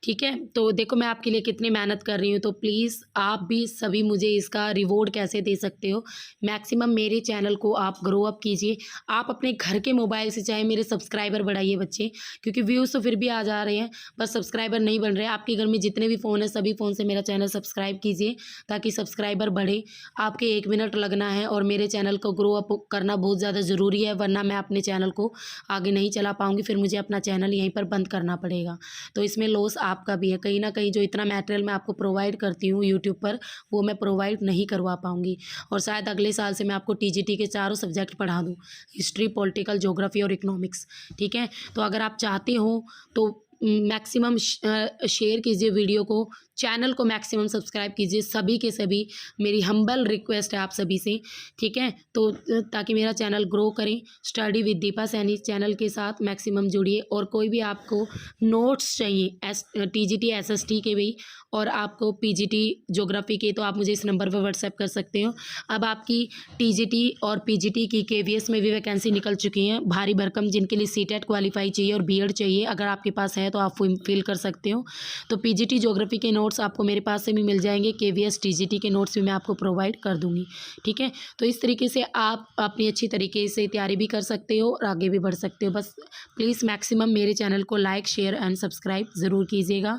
A: ठीक है, तो देखो मैं आपके लिए कितनी मेहनत कर रही हूँ, तो प्लीज़ आप भी सभी मुझे इसका रिवॉर्ड कैसे दे सकते हो। मैक्सिमम मेरे चैनल को आप ग्रो अप कीजिए। आप अपने घर के मोबाइल से चाहे मेरे सब्सक्राइबर बढ़ाइए बच्चे, क्योंकि व्यूज़ तो फिर भी आ जा रहे हैं, बस सब्सक्राइबर नहीं बन रहे। आपके घर में जितने भी फ़ोन हैं सभी फ़ोन से मेरा चैनल सब्सक्राइब कीजिए, ताकि सब्सक्राइबर बढ़े। आपके 1 मिनट लगना है और मेरे चैनल को ग्रो अप करना बहुत ज़्यादा ज़रूरी है, वरना मैं अपने चैनल को आगे नहीं चला पाऊँगी, फिर मुझे अपना चैनल यहीं पर बंद करना पड़ेगा। तो इसमें लॉस आपका भी है। कहीं ना कहीं जो इतना मटेरियल मैं आपको प्रोवाइड करती हूँ यूट्यूब पर, वो मैं प्रोवाइड नहीं करवा पाऊँगी। और शायद अगले साल से मैं आपको टीजीटी के 4 सब्जेक्ट पढ़ा दूँ, हिस्ट्री, पॉलिटिकल, ज्योग्राफी और इकोनॉमिक्स। ठीक है, तो अगर आप चाहते हो तो मैक्सिमम शेयर कीजिए वीडियो को, चैनल को मैक्सिमम सब्सक्राइब कीजिए। सभी के सभी मेरी हम्बल रिक्वेस्ट है आप सभी से। ठीक है, तो ताकि मेरा चैनल ग्रो करें। Study with Deepa Saini channel के साथ मैक्सिमम जुड़िए। और कोई भी आपको नोट्स चाहिए टीजीटी एसएसटी के भी, और आपको पीजीटी ज्योग्राफी के, तो आप मुझे इस नंबर पर व्हाट्सएप कर सकते हो। अब आपकी टीजीटी और पीजीटी की केवीएस में भी वैकेंसी निकल चुकी हैं भारी भरकम, जिनके लिए सीटेट क्वालिफाई चाहिए और बीएड चाहिए। अगर आपके पास है तो आप फिल कर सकते हो। तो पीजीटी ज्योग्राफी के नोट्स आपको मेरे पास से भी मिल जाएंगे, केवीएस टीजीटी के नोट्स भी मैं आपको प्रोवाइड कर दूंगी। ठीक है, तो इस तरीके से आप अपनी अच्छी तरीके से तैयारी भी कर सकते हो और आगे भी बढ़ सकते हो। बस प्लीज़ मैक्सिमम मेरे चैनल को लाइक, शेयर एंड सब्सक्राइब ज़रूर कीजिएगा।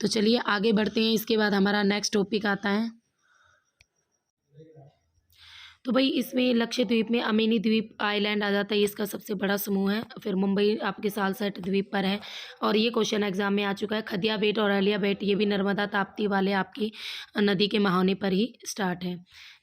A: तो चलिए आगे बढ़ते हैं। इसके बाद हमारा नेक्स्ट टॉपिक आता है, तो भाई इसमें लक्षद्वीप में अमीनी द्वीप आइलैंड आ जाता है, इसका सबसे बड़ा समूह है। फिर मुंबई आपके सालसेट द्वीप पर है, और ये क्वेश्चन एग्जाम में आ चुका है। खदिया बेट और अलिया बेट, ये भी नर्मदा ताप्ती वाले आपकी नदी के महाने पर ही स्टार्ट है।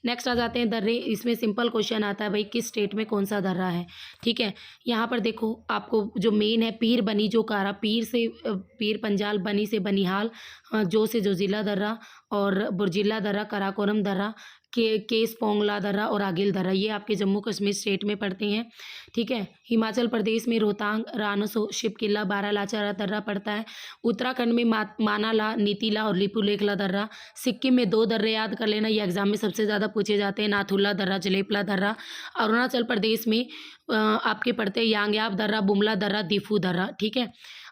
A: नेक्स्ट आ जाते हैं दर्रे। इसमें सिंपल क्वेश्चन आता है भाई, किस स्टेट में कौन सा दर्रा है। ठीक है, यहाँ पर देखो आपको जो मेन है, पीर बनी जो कारा, पीर से पीर पंजाल, बनी से बनिहाल, जो से जोजिला दर्रा, और बुर्जिला दर्रा, कराकोरम दर्रा, केस पोंगला दर्रा और आगिल दर्रा, ये आपके जम्मू कश्मीर स्टेट में पड़ते हैं। ठीक है, हिमाचल प्रदेश में रोहतांग, रानसो, शिपकिला, बारालाचारा दर्रा पड़ता है। उत्तराखंड में मानाला, नीतीला और लिपुलेखला दर्रा। सिक्किम में 2 दर्रे याद कर लेना, ये एग्जाम में सबसे ज़्यादा पूछे जाते हैं, नाथुला दर्रा, जलेपला दर्रा। अरुणाचल प्रदेश में आपके पड़ते हैं यांगयाब दर्रा, बुमला दर्रा, दिफू दर्रा। ठीक है,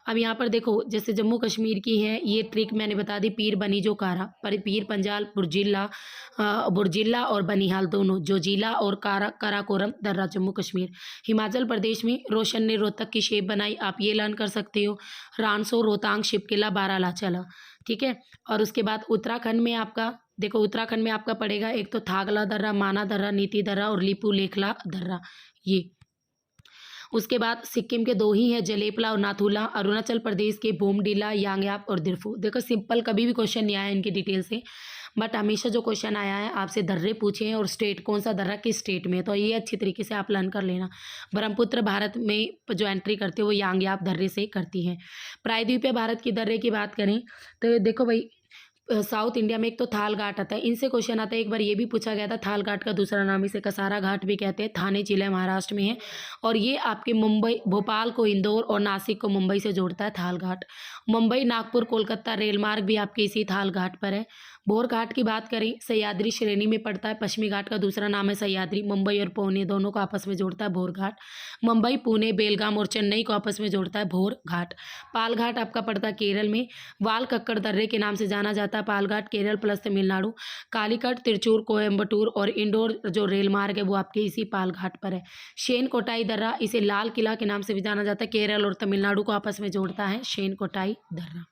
A: अब यहाँ पर देखो, जैसे जम्मू कश्मीर की है ये ट्रिक मैंने बता दी, पीर बनी जो कारा, पर पीर पंजाल बुरजिल्ला और बनिहाल दोनों, जोजिला और काराकोरम दर्रा जम्मू कश्मीर। हिमाचल प्रदेश में रोशन ने रोहतक की शेप बनाई, आप ये लर्न कर सकते हो। रानसो, रोहतांग, शिपकिला, बारालाचा, ठीक है। और उसके बाद उत्तराखंड में आपका देखो, उत्तराखंड में आपका पड़ेगा एक तो थागला दर्रा, माना दर्रा, नीति दर्रा और लिपू लेखला दर्रा ये। उसके बाद सिक्किम के दो ही है, जलेपला और नाथुला। अरुणाचल प्रदेश के बोमडिला, यांगयाप और दिरफू। देखो सिंपल, कभी भी क्वेश्चन नहीं आया इनकी डिटेल से, बट हमेशा जो क्वेश्चन आया है आपसे दर्रे पूछे हैं और स्टेट, कौन सा दर्रा किस स्टेट में, तो ये अच्छी तरीके से आप लर्न कर लेना। ब्रह्मपुत्र भारत में जो एंट्री करती है वो यांगयाप दर्रे से करती है। प्रायद्वीपीय भारत की दर्रे की बात करें तो देखो भाई, साउथ इंडिया में एक तो थाल घाट आता है, इनसे क्वेश्चन आता है। एक बार ये भी पूछा गया था, थाल घाट का दूसरा नाम इसे कसारा घाट भी कहते हैं, थाने जिला महाराष्ट्र में है। और ये आपके मुंबई, भोपाल को इंदौर और नासिक को मुंबई से जोड़ता है थाल घाट। मुंबई, नागपुर, कोलकाता रेल मार्ग भी आपके इसी थाल घाट पर है। भोर घाट की बात करें, सह्याद्री श्रेणी में पड़ता है, पश्चिमी घाट का दूसरा नाम है सह्याद्री। मुंबई और पुणे दोनों को आपस में जोड़ता है भोर घाट। मुंबई, पुणे, बेलगाम और चेन्नई को आपस में जोड़ता है भोर घाट। पाल घाट आपका पड़ता है केरल में, वाल कक्कड़ दर्रे के नाम से जाना जाता है पाल घाट, केरल प्लस तमिलनाडु। कालीकट, तिरचूर, कोयम्बटूर और इंदौर जो रेल मार्ग है वो आपके इसी पाल घाट पर है। शेन कोटाई दर्रा, इसे लाल किला के नाम से भी जाना जाता है, केरल और तमिलनाडु को आपस में जोड़ता है शेन कोटाई दर्रा।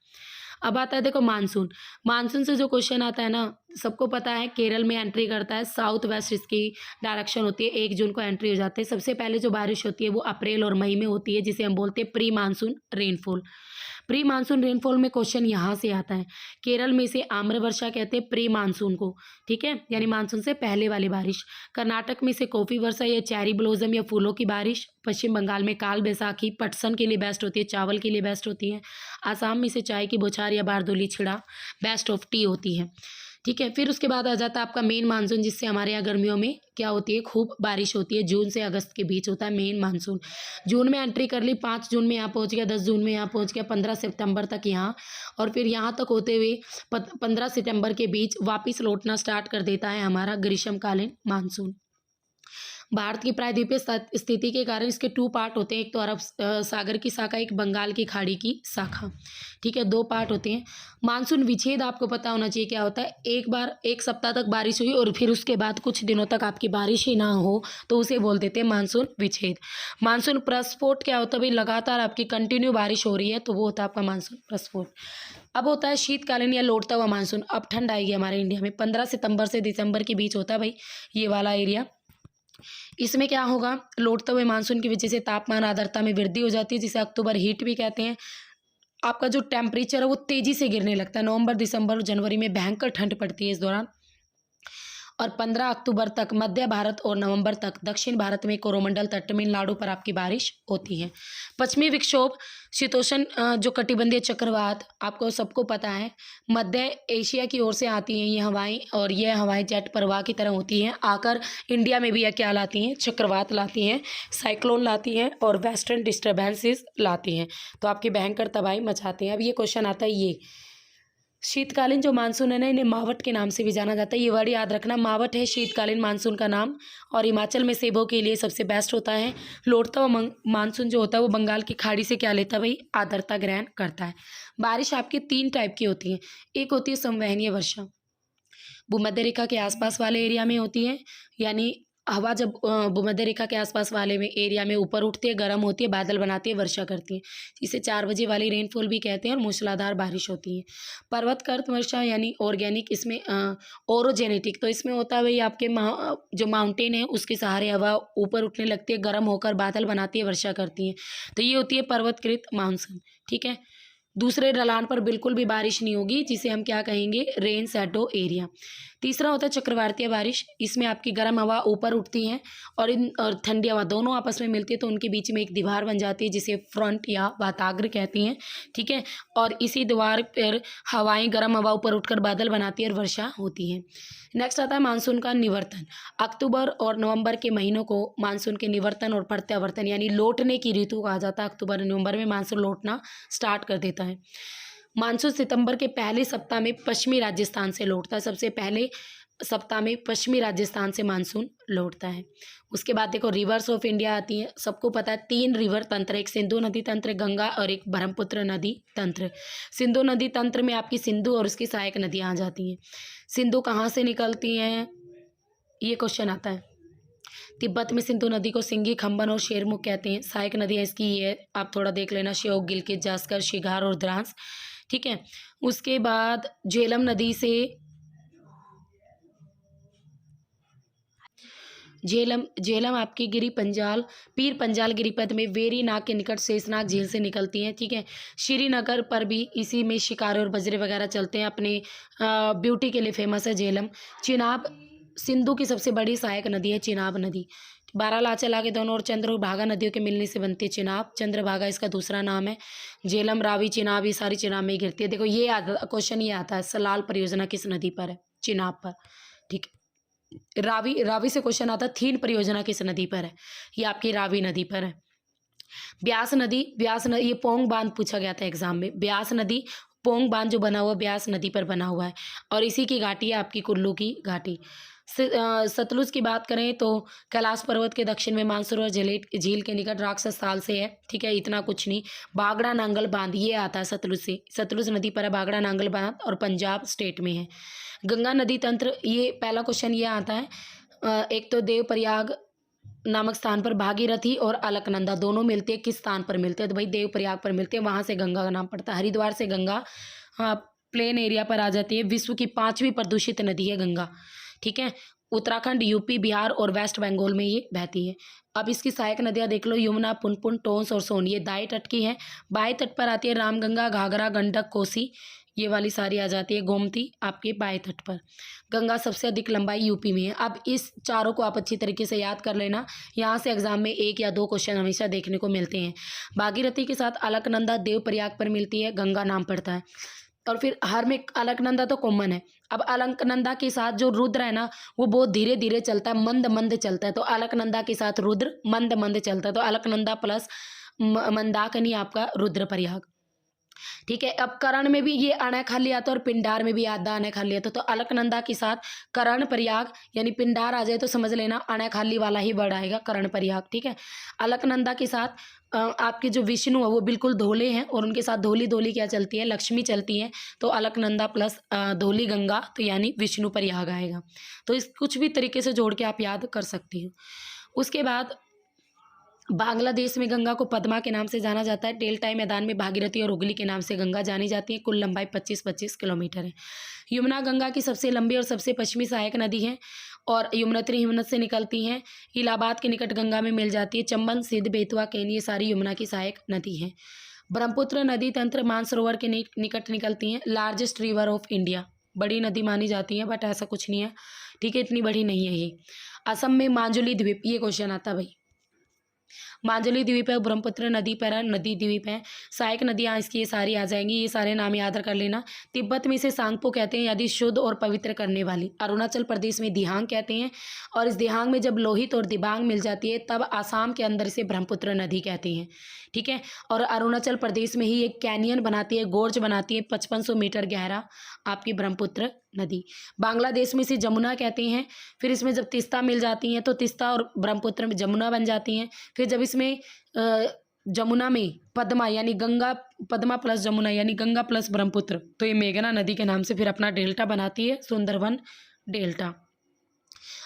A: अब आता है देखो मानसून। मानसून से जो क्वेश्चन आता है ना, सबको पता है केरल में एंट्री करता है, साउथ वेस्ट इसकी डायरेक्शन होती है, 1 जून को एंट्री हो जाती है। सबसे पहले जो बारिश होती है वो अप्रैल और मई में होती है, जिसे हम बोलते हैं pre monsoon rainfall. Pre monsoon rainfall में क्वेश्चन यहाँ से आता है, केरल में इसे आम्र वर्षा कहते हैं प्री मानसून को, ठीक है, यानी मानसून से पहले वाली बारिश। कर्नाटक में इसे कॉफी वर्षा या चेरी ब्लॉसम या फूलों की बारिश। पश्चिम बंगाल में काल बैसाखी पटसन के लिए बेस्ट होती है, चावल के लिए बेस्ट होती है। आसाम में इसे चाय की बौछार या बारदोली छिड़ा बेस्ट ऑफ टी होती है, ठीक है। फिर उसके बाद आ जाता है आपका मेन मानसून, जिससे हमारे यहाँ गर्मियों में क्या होती है, खूब बारिश होती है। जून से अगस्त के बीच होता है मेन मानसून। जून में एंट्री कर ली, 5 जून में यहाँ पहुँच गया, 10 जून में यहाँ पहुँच गया, 15 सितंबर तक यहाँ, और फिर यहाँ तक होते हुए 15 सितंबर के बीच वापस लौटना स्टार्ट कर देता है हमारा ग्रीष्मकालीन मानसून। भारत की प्रायद्वीपीय स्थिति के कारण इसके 2 पार्ट होते हैं, एक तो अरब सागर की शाखा, एक बंगाल की खाड़ी की शाखा, ठीक है, 2 पार्ट होते हैं। मानसून विच्छेद आपको पता होना चाहिए क्या होता है। एक बार 1 सप्ताह तक बारिश हुई और फिर उसके बाद कुछ दिनों तक आपकी बारिश ही ना हो तो उसे बोल देते हैं मानसून विच्छेद। मानसून प्रस्फोट क्या होता है भाई, लगातार आपकी कंटिन्यू बारिश हो रही है तो वो होता है आपका मानसून प्रस्फोट। अब होता है शीतकालीन या लौटता हुआ मानसून। अब ठंड आएगी हमारे इंडिया में, 15 सितंबर से दिसंबर के बीच होता है भाई ये वाला एरिया। इसमें क्या होगा, लौटते हुए मानसून की वजह से तापमान आर्द्रता में वृद्धि हो जाती है, जिसे अक्टूबर हीट भी कहते हैं। आपका जो टेम्परेचर है वो तेजी से गिरने लगता है। नवंबर, दिसंबर, जनवरी में भयंकर ठंड पड़ती है इस दौरान। और 15 अक्टूबर तक मध्य भारत और नवंबर तक दक्षिण भारत में कोरोमंडल तट तमिलनाडु पर आपकी बारिश होती है। पश्चिमी विक्षोभ, शीतोष्ण जो कटिबंधीय चक्रवात, आपको सबको पता है, मध्य एशिया की ओर से आती हैं ये हवाएं, और ये हवाएं जेट प्रवाह की तरह होती हैं, आकर इंडिया में भी यह क्या लाती हैं, चक्रवात लाती हैं, साइक्लोन लाती हैं और वेस्टर्न डिस्टर्बेंसेस लाती हैं, तो आपकी भयंकर तबाही मचाते हैं। अब ये क्वेश्चन आता है, ये शीतकालीन जो मानसून है ना, इन्हें मावट के नाम से भी जाना जाता है। ये वर्ड याद रखना, मावट है शीतकालीन मानसून का नाम। और हिमाचल में सेबों के लिए सबसे बेस्ट होता है। लौटता हुआ मानसून जो होता है वो बंगाल की खाड़ी से क्या लेता है भाई, आर्द्रता ग्रहण करता है। बारिश आपकी 3 टाइप की होती है। एक होती है संवहनीय वर्षा, भूमध्य रेखा के आसपास वाले एरिया में होती है, यानी हवा जब भूमध्य रेखा के आसपास वाले में एरिया में ऊपर उठती है, गर्म होती है, बादल बनाती है, वर्षा करती है, इसे 4 बजे वाली रेनफॉल भी कहते हैं, और मूसलाधार बारिश होती है। पर्वतकृत वर्षा यानी ऑर्गेनिक, इसमें ओरोजेनेटिक, तो इसमें होता है भाई आपके जो माउंटेन है उसके सहारे हवा ऊपर उठने लगती है, गर्म होकर बादल बनाती है, वर्षा करती है, तो ये होती है पर्वतकृत मानसून, ठीक है। दूसरे ढलान पर बिल्कुल भी बारिश नहीं होगी, जिसे हम क्या कहेंगे, रेन शैडो एरिया। तीसरा होता है चक्रवातीय बारिश, इसमें आपकी गर्म हवा ऊपर उठती है और ठंडी हवा दोनों आपस में मिलती है, तो उनके बीच में एक दीवार बन जाती है, जिसे फ्रंट या वाताग्र कहती हैं, ठीक है। और इसी दीवार पर हवाएं, गर्म हवा ऊपर उठकर बादल बनाती है और वर्षा होती है। नेक्स्ट आता है मानसून का निवर्तन। अक्टूबर और नवंबर के महीनों को मानसून के निवर्तन और प्रत्यावर्तन यानी लौटने की ऋतु कहा जाता है। अक्टूबर और नवंबर में मानसून लौटना स्टार्ट कर देता है। मानसून सितंबर के पहले सप्ताह में पश्चिमी राजस्थान से लौटता है। सबसे पहले सप्ताह में पश्चिमी राजस्थान से मानसून लौटता है। उसके बाद देखो रिवर्स ऑफ इंडिया आती है। सबको पता है 3 रिवर तंत्र, एक सिंधु नदी तंत्र, गंगा और एक ब्रह्मपुत्र नदी तंत्र। सिंधु नदी तंत्र में आपकी सिंधु और उसकी सहायक नदियाँ आ जाती हैं। सिंधु कहाँ से निकलती हैं, ये क्वेश्चन आता है। तिब्बत में सिंधु नदी को सिंगी, खंबन और शेरमुख कहते हैं। सहायक नदियाँ इसकी ये आप थोड़ा देख लेना, श्योक, गिलगित, जास्कर, शिगार और द्रास। ठीक है। उसके बाद झेलम नदी से झेलम आपकी गिरी पंजाल, पीर पंजाल गिरिपथ में वेरी नाग के निकट शेषनाग झील से निकलती हैं। ठीक है। श्रीनगर पर भी इसी में शिकार और बजरे वगैरह चलते हैं। अपने ब्यूटी के लिए फेमस है झेलम। चिनाब सिंधु की सबसे बड़ी सहायक नदी है चिनाब नदी। बारालाचा के दोनों ओर चंद्रभागा नदियों के मिलने से बनती है चिनाब। चंद्रभागा इसका दूसरा नाम है। झेलम, रावी, चिनाब ये सारी चिनाब में गिरती है। देखो ये क्वेश्चन ये आता है, सलाल परियोजना किस नदी पर है, चिनाब पर। ठीक है। रावी से क्वेश्चन आता है, थीन परियोजना किस नदी पर है, ये आपकी रावी नदी पर है। ब्यास नदी ये पोंग बांध पूछा गया था एग्जाम में। ब्यास नदी पोंग बांध जो बना हुआ ब्यास नदी पर बना हुआ है और इसी की घाटी है आपकी कुल्लू की घाटी। सतलुज की बात करें तो कैलाश पर्वत के दक्षिण में मानसरोवर झील के निकट राक्षस ताल से है। ठीक है, इतना कुछ नहीं। बागड़ा नांगल बांध ये आता है सतलुज से, सतलुज नदी पर है बागड़ा नांगल बांध और पंजाब स्टेट में है। गंगा नदी तंत्र, ये पहला क्वेश्चन ये आता है। एक तो देवप्रयाग नामक स्थान पर भागीरथी और अलकनंदा दोनों मिलते हैं। किस स्थान पर मिलते हैं, तो भाई देवप्रयाग पर मिलते हैं, वहाँ से गंगा का नाम पड़ता है। हरिद्वार से गंगा प्लेन एरिया पर आ जाती है। विश्व की 5वीं प्रदूषित नदी है गंगा। ठीक है। उत्तराखंड, यूपी, बिहार और वेस्ट बंगाल में ये बहती है। अब इसकी सहायक नदियाँ देख लो, यमुना, पुनपुन, टोंस और सोन, ये दाएं तट की है। बाएं तट पर आती है रामगंगा, घाघरा, गंडक, कोसी, ये वाली सारी आ जाती है। गोमती आपके बाएं तट पर। गंगा सबसे अधिक लंबाई यूपी में है। अब इस चारों को आप अच्छी तरीके से याद कर लेना, यहाँ से एग्जाम में 1 या 2 क्वेश्चन हमेशा देखने को मिलते हैं। भागीरथी के साथ अलकनंदा देवप्रयाग पर मिलती है, गंगा नाम पड़ता है। और फिर हर में अलकनंदा तो कॉमन है। अब अलकनंदा के साथ जो रुद्र है ना, वो बहुत धीरे धीरे चलता है, मंद मंद चलता है, तो अलकनंदा के साथ रुद्र मंद मंद चलता है, तो अलकनंदा प्लस मंदाकिनी आपका रुद्रप्रयाग। ठीक है। अब करण में भी ये अनाखाली आता है और पिंडार में भी आधा अनाखाली आता है, तो अलकनंदा के साथ करण प्रयाग यानी पिंडार आ जाए तो समझ लेना अनाखाली वाला ही वर्ड आएगा, करण प्रयाग। ठीक है। अलकनंदा के साथ आपके जो विष्णु है वो बिल्कुल धोले हैं और उनके साथ धोली धोली क्या चलती है, लक्ष्मी चलती है, तो अलकनंदा प्लस धोली गंगा, तो यानी विष्णु प्रयाग आएगा। तो इस कुछ भी तरीके से जोड़ के आप याद कर सकती हो। उसके बाद बांग्लादेश में गंगा को पद्मा के नाम से जाना जाता है। डेल्टाई मैदान में भागीरथी और हुगली के नाम से गंगा जानी जाती है। कुल लंबाई 25-25 किलोमीटर है। यमुना गंगा की सबसे लंबी और सबसे पश्चिमी सहायक नदी है और यमुनोत्री हिमनद से निकलती हैं। इलाहाबाद के निकट गंगा में मिल जाती है। चंबल, सिंध, बेतवा, केन ये सारी यमुना की सहायक नदी है। ब्रह्मपुत्र नदी तंत्र मानसरोवर के निकट निकलती हैं। लार्जेस्ट रिवर ऑफ इंडिया, बड़ी नदी मानी जाती है, बट ऐसा कुछ नहीं है। ठीक है, इतनी बड़ी नहीं है ये। असम में मांजुली द्वीप, ये क्वेश्चन आता है भाई। मांजुली द्वीप है, ब्रह्मपुत्र नदी पर नदी द्वीप है। सहायक नदियाँ इसकी ये सारी आ जाएंगी, ये सारे नाम याद कर लेना। तिब्बत में इसे सांगपो कहते हैं, यदि शुद्ध और पवित्र करने वाली। अरुणाचल प्रदेश में दिहांग कहते हैं और इस दिहांग में जब लोहित और दिबांग मिल जाती है तब आसाम के अंदर इसे ब्रह्मपुत्र नदी कहते हैं। ठीक है। और अरुणाचल प्रदेश में ही एक कैनियन बनाती है, गोर्ज बनाती है 5500 मीटर गहरा आपकी ब्रह्मपुत्र नदी। बांग्लादेश में इसे जमुना कहते हैं। फिर इसमें जब तिस्ता मिल जाती हैं तो तिस्ता और ब्रह्मपुत्र में जमुना बन जाती हैं। फिर जब इसमें जमुना में पद्मा यानी गंगा, पद्मा प्लस जमुना यानी गंगा प्लस ब्रह्मपुत्र, तो ये मेघना नदी के नाम से फिर अपना डेल्टा बनाती है, सुंदरबन डेल्टा।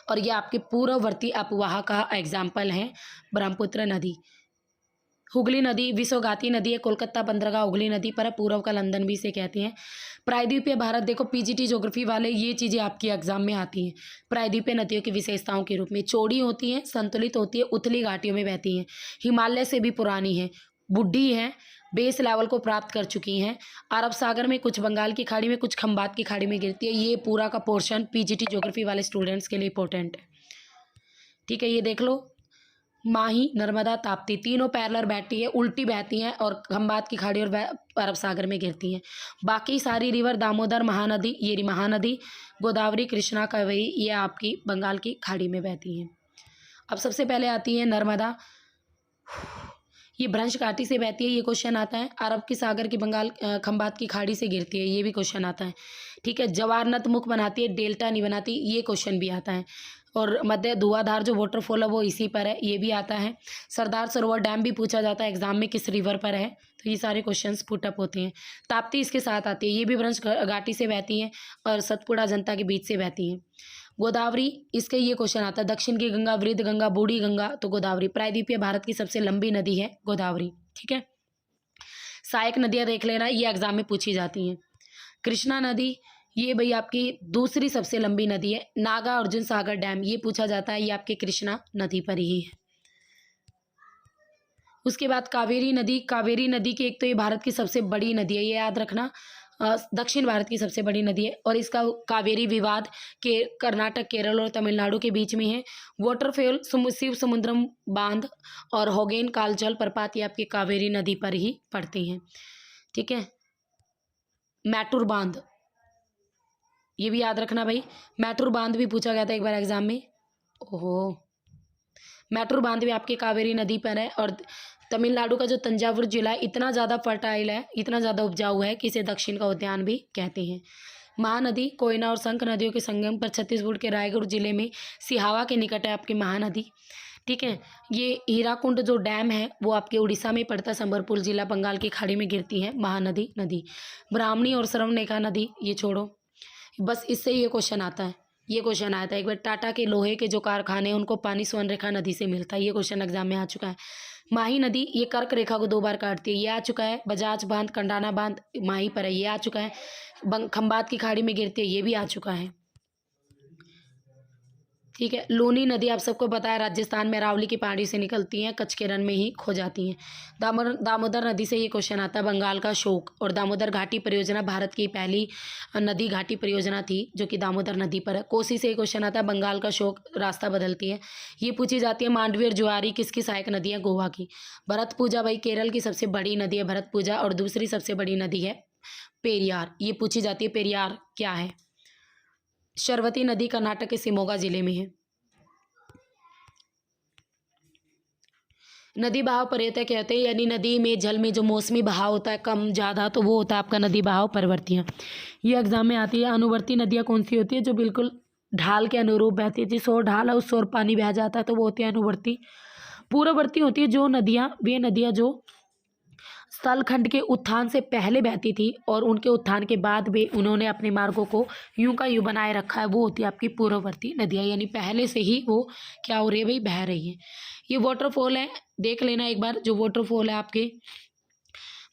A: और ये आपके पूर्ववर्ती अपवाह का एग्जाम्पल है ब्रह्मपुत्र नदी। हुगली नदी विश्वगाती नदी है, कोलकाता बंदरगाह हुगली नदी पर है, पूर्व का लंदन भी इसे कहते हैं। प्रायद्वीपीय भारत, देखो पीजीटी ज्योग्राफी वाले ये चीज़ें आपकी एग्जाम में आती हैं। प्रायद्वीपीय नदियों की विशेषताओं के रूप में चौड़ी होती हैं, संतुलित होती है, उथली घाटियों में बहती हैं, हिमालय से भी पुरानी है, बुढ़ी हैं, बेस लेवल को प्राप्त कर चुकी हैं, अरब सागर में कुछ, बंगाल की खाड़ी में कुछ, खंबात की खाड़ी में गिरती है। ये पूरा का पोर्शन पीजीटी ज्योग्राफी वाले स्टूडेंट्स के लिए इंपॉर्टेंट है। ठीक है, ये देख लो, माही, नर्मदा, ताप्ती तीनों पैरेलल बैठती है, उल्टी बहती हैं और खंबात की खाड़ी और अरब सागर में गिरती हैं। बाकी सारी रिवर दामोदर, महानदी, ये महानदी, गोदावरी, कृष्णा, कावेरी, ये आपकी बंगाल की खाड़ी में बहती हैं। अब सबसे पहले आती है नर्मदा। ये भ्रंश घाटी से बहती है, ये क्वेश्चन आता है। अरब की सागर की बंगाल खंबात की खाड़ी से गिरती है, ये भी क्वेश्चन आता है। ठीक है, जवारनत मुख बनाती है, डेल्टा नहीं बनाती, ये क्वेश्चन भी आता है। और मध्य धुआंधार जो वाटरफॉल है वो इसी पर है, ये भी आता है। सरदार सरोवर डैम भी पूछा जाता है एग्जाम में, किस रिवर पर है, तो ये सारे क्वेश्चंस पुटअप होते हैं। ताप्ती इसके साथ आती है, ये भी भ्रंश घाटी से बहती है और सतपुड़ा जनता के बीच से बहती है। गोदावरी, इसके ये क्वेश्चन आता है, दक्षिण की गंगा, वृद्ध गंगा, बूढ़ी गंगा, तो गोदावरी। प्रायद्वीपीय भारत की सबसे लंबी नदी है गोदावरी। ठीक है, सहायक नदियाँ देख लेना, ये एग्जाम में पूछी जाती हैं। कृष्णा नदी, ये भाई आपकी दूसरी सबसे लंबी नदी है। नागा अर्जुन सागर डैम, ये पूछा जाता है, ये आपके कृष्णा नदी पर ही है। उसके बाद कावेरी नदी, कावेरी नदी की एक तो ये भारत की सबसे बड़ी नदी है, ये याद रखना, दक्षिण भारत की सबसे बड़ी नदी है। और इसका कावेरी विवाद के कर्नाटक, केरल और तमिलनाडु के बीच में है। वाटरफॉल शिव समुद्रम बांध और होगेन काल जल प्रपात, ये आपकी कावेरी नदी पर ही पड़ते हैं। ठीक है, मैटूर बांध, ये भी याद रखना भाई, मैटूर बांध भी पूछा गया था एक बार एग्जाम में। ओहो, मैटूर बांध भी आपके कावेरी नदी पर है। और तमिलनाडु का जो तंजावुर जिला है, इतना ज़्यादा फर्टाइल है, इतना ज़्यादा उपजाऊ है कि इसे दक्षिण का उद्यान भी कहते हैं। महानदी, कोयना और शंख नदियों के संगम पर छत्तीसगढ़ के रायगढ़ जिले में सिहावा के निकट है आपकी महानदी। ठीक है, ये हीराकुंड जो डैम है वो आपके उड़ीसा में पड़ता है, संबलपुर जिला, बंगाल की खाड़ी में गिरती है महानदी नदी। ब्राह्मणी और श्रवणरेखा नदी, ये छोड़ो, बस इससे ये क्वेश्चन आता है, ये क्वेश्चन आया था एक बार। टाटा के लोहे के जो कारखाने हैं उनको पानी स्वर्णरेखा नदी से मिलता है, ये क्वेश्चन एग्जाम में आ चुका है। माही नदी, ये कर्क रेखा को 2 बार काटती है, ये आ चुका है। बजाज बांध, कंडाना बांध माही पर है, ये आ चुका है। खंबात की खाड़ी में गिरती है, ये भी आ चुका है। ठीक है, लूनी नदी आप सबको पता है, राजस्थान में अरावली की पहाड़ी से निकलती हैं, कच्छ के रण में ही खो जाती हैं। दामोदर नदी से ये क्वेश्चन आता है, बंगाल का शोक। और दामोदर घाटी परियोजना भारत की पहली नदी घाटी परियोजना थी जो कि दामोदर नदी पर है। कोसी से ये क्वेश्चन आता है, बंगाल का शोक रास्ता बदलती है, ये पूछी जाती है। मांडवी और जुआरी किसकी सहायक नदी है, गोवा की। भरतपूजा भाई केरल की सबसे बड़ी नदी है भरतपूजा, और दूसरी सबसे बड़ी नदी है पेरियार, ये पूछी जाती है, पेरियार क्या है। शरवती नदी कर्नाटक के शिमोगा जिले में है। नदी बहाव पर्यटक कहते हैं, यानी नदी में जल में जो मौसमी बहाव होता है कम ज़्यादा, तो वो होता है आपका नदी बहाव प्रवृत्तियाँ। ये एग्जाम में आती है। अनुवर्ती नदियाँ कौन सी होती है, जो बिल्कुल ढाल के अनुरूप बहती है, जिस ओर ढाल है उस ओर पानी बह जाता है, तो वो होती है अनुवर्ती। पूर्ववर्ती होती है जो नदियाँ, वे नदियाँ जो स्थलखंड के उत्थान से पहले बहती थी और उनके उत्थान के बाद भी उन्होंने अपने मार्गों को यूं का यूं बनाए रखा है, वो होती है आपकी पूर्ववर्ती नदियाँ, यानी पहले से ही वो क्या हो रही है भाई, बह रही है। ये वाटरफॉल है, देख लेना एक बार, जो वाटरफॉल है आपके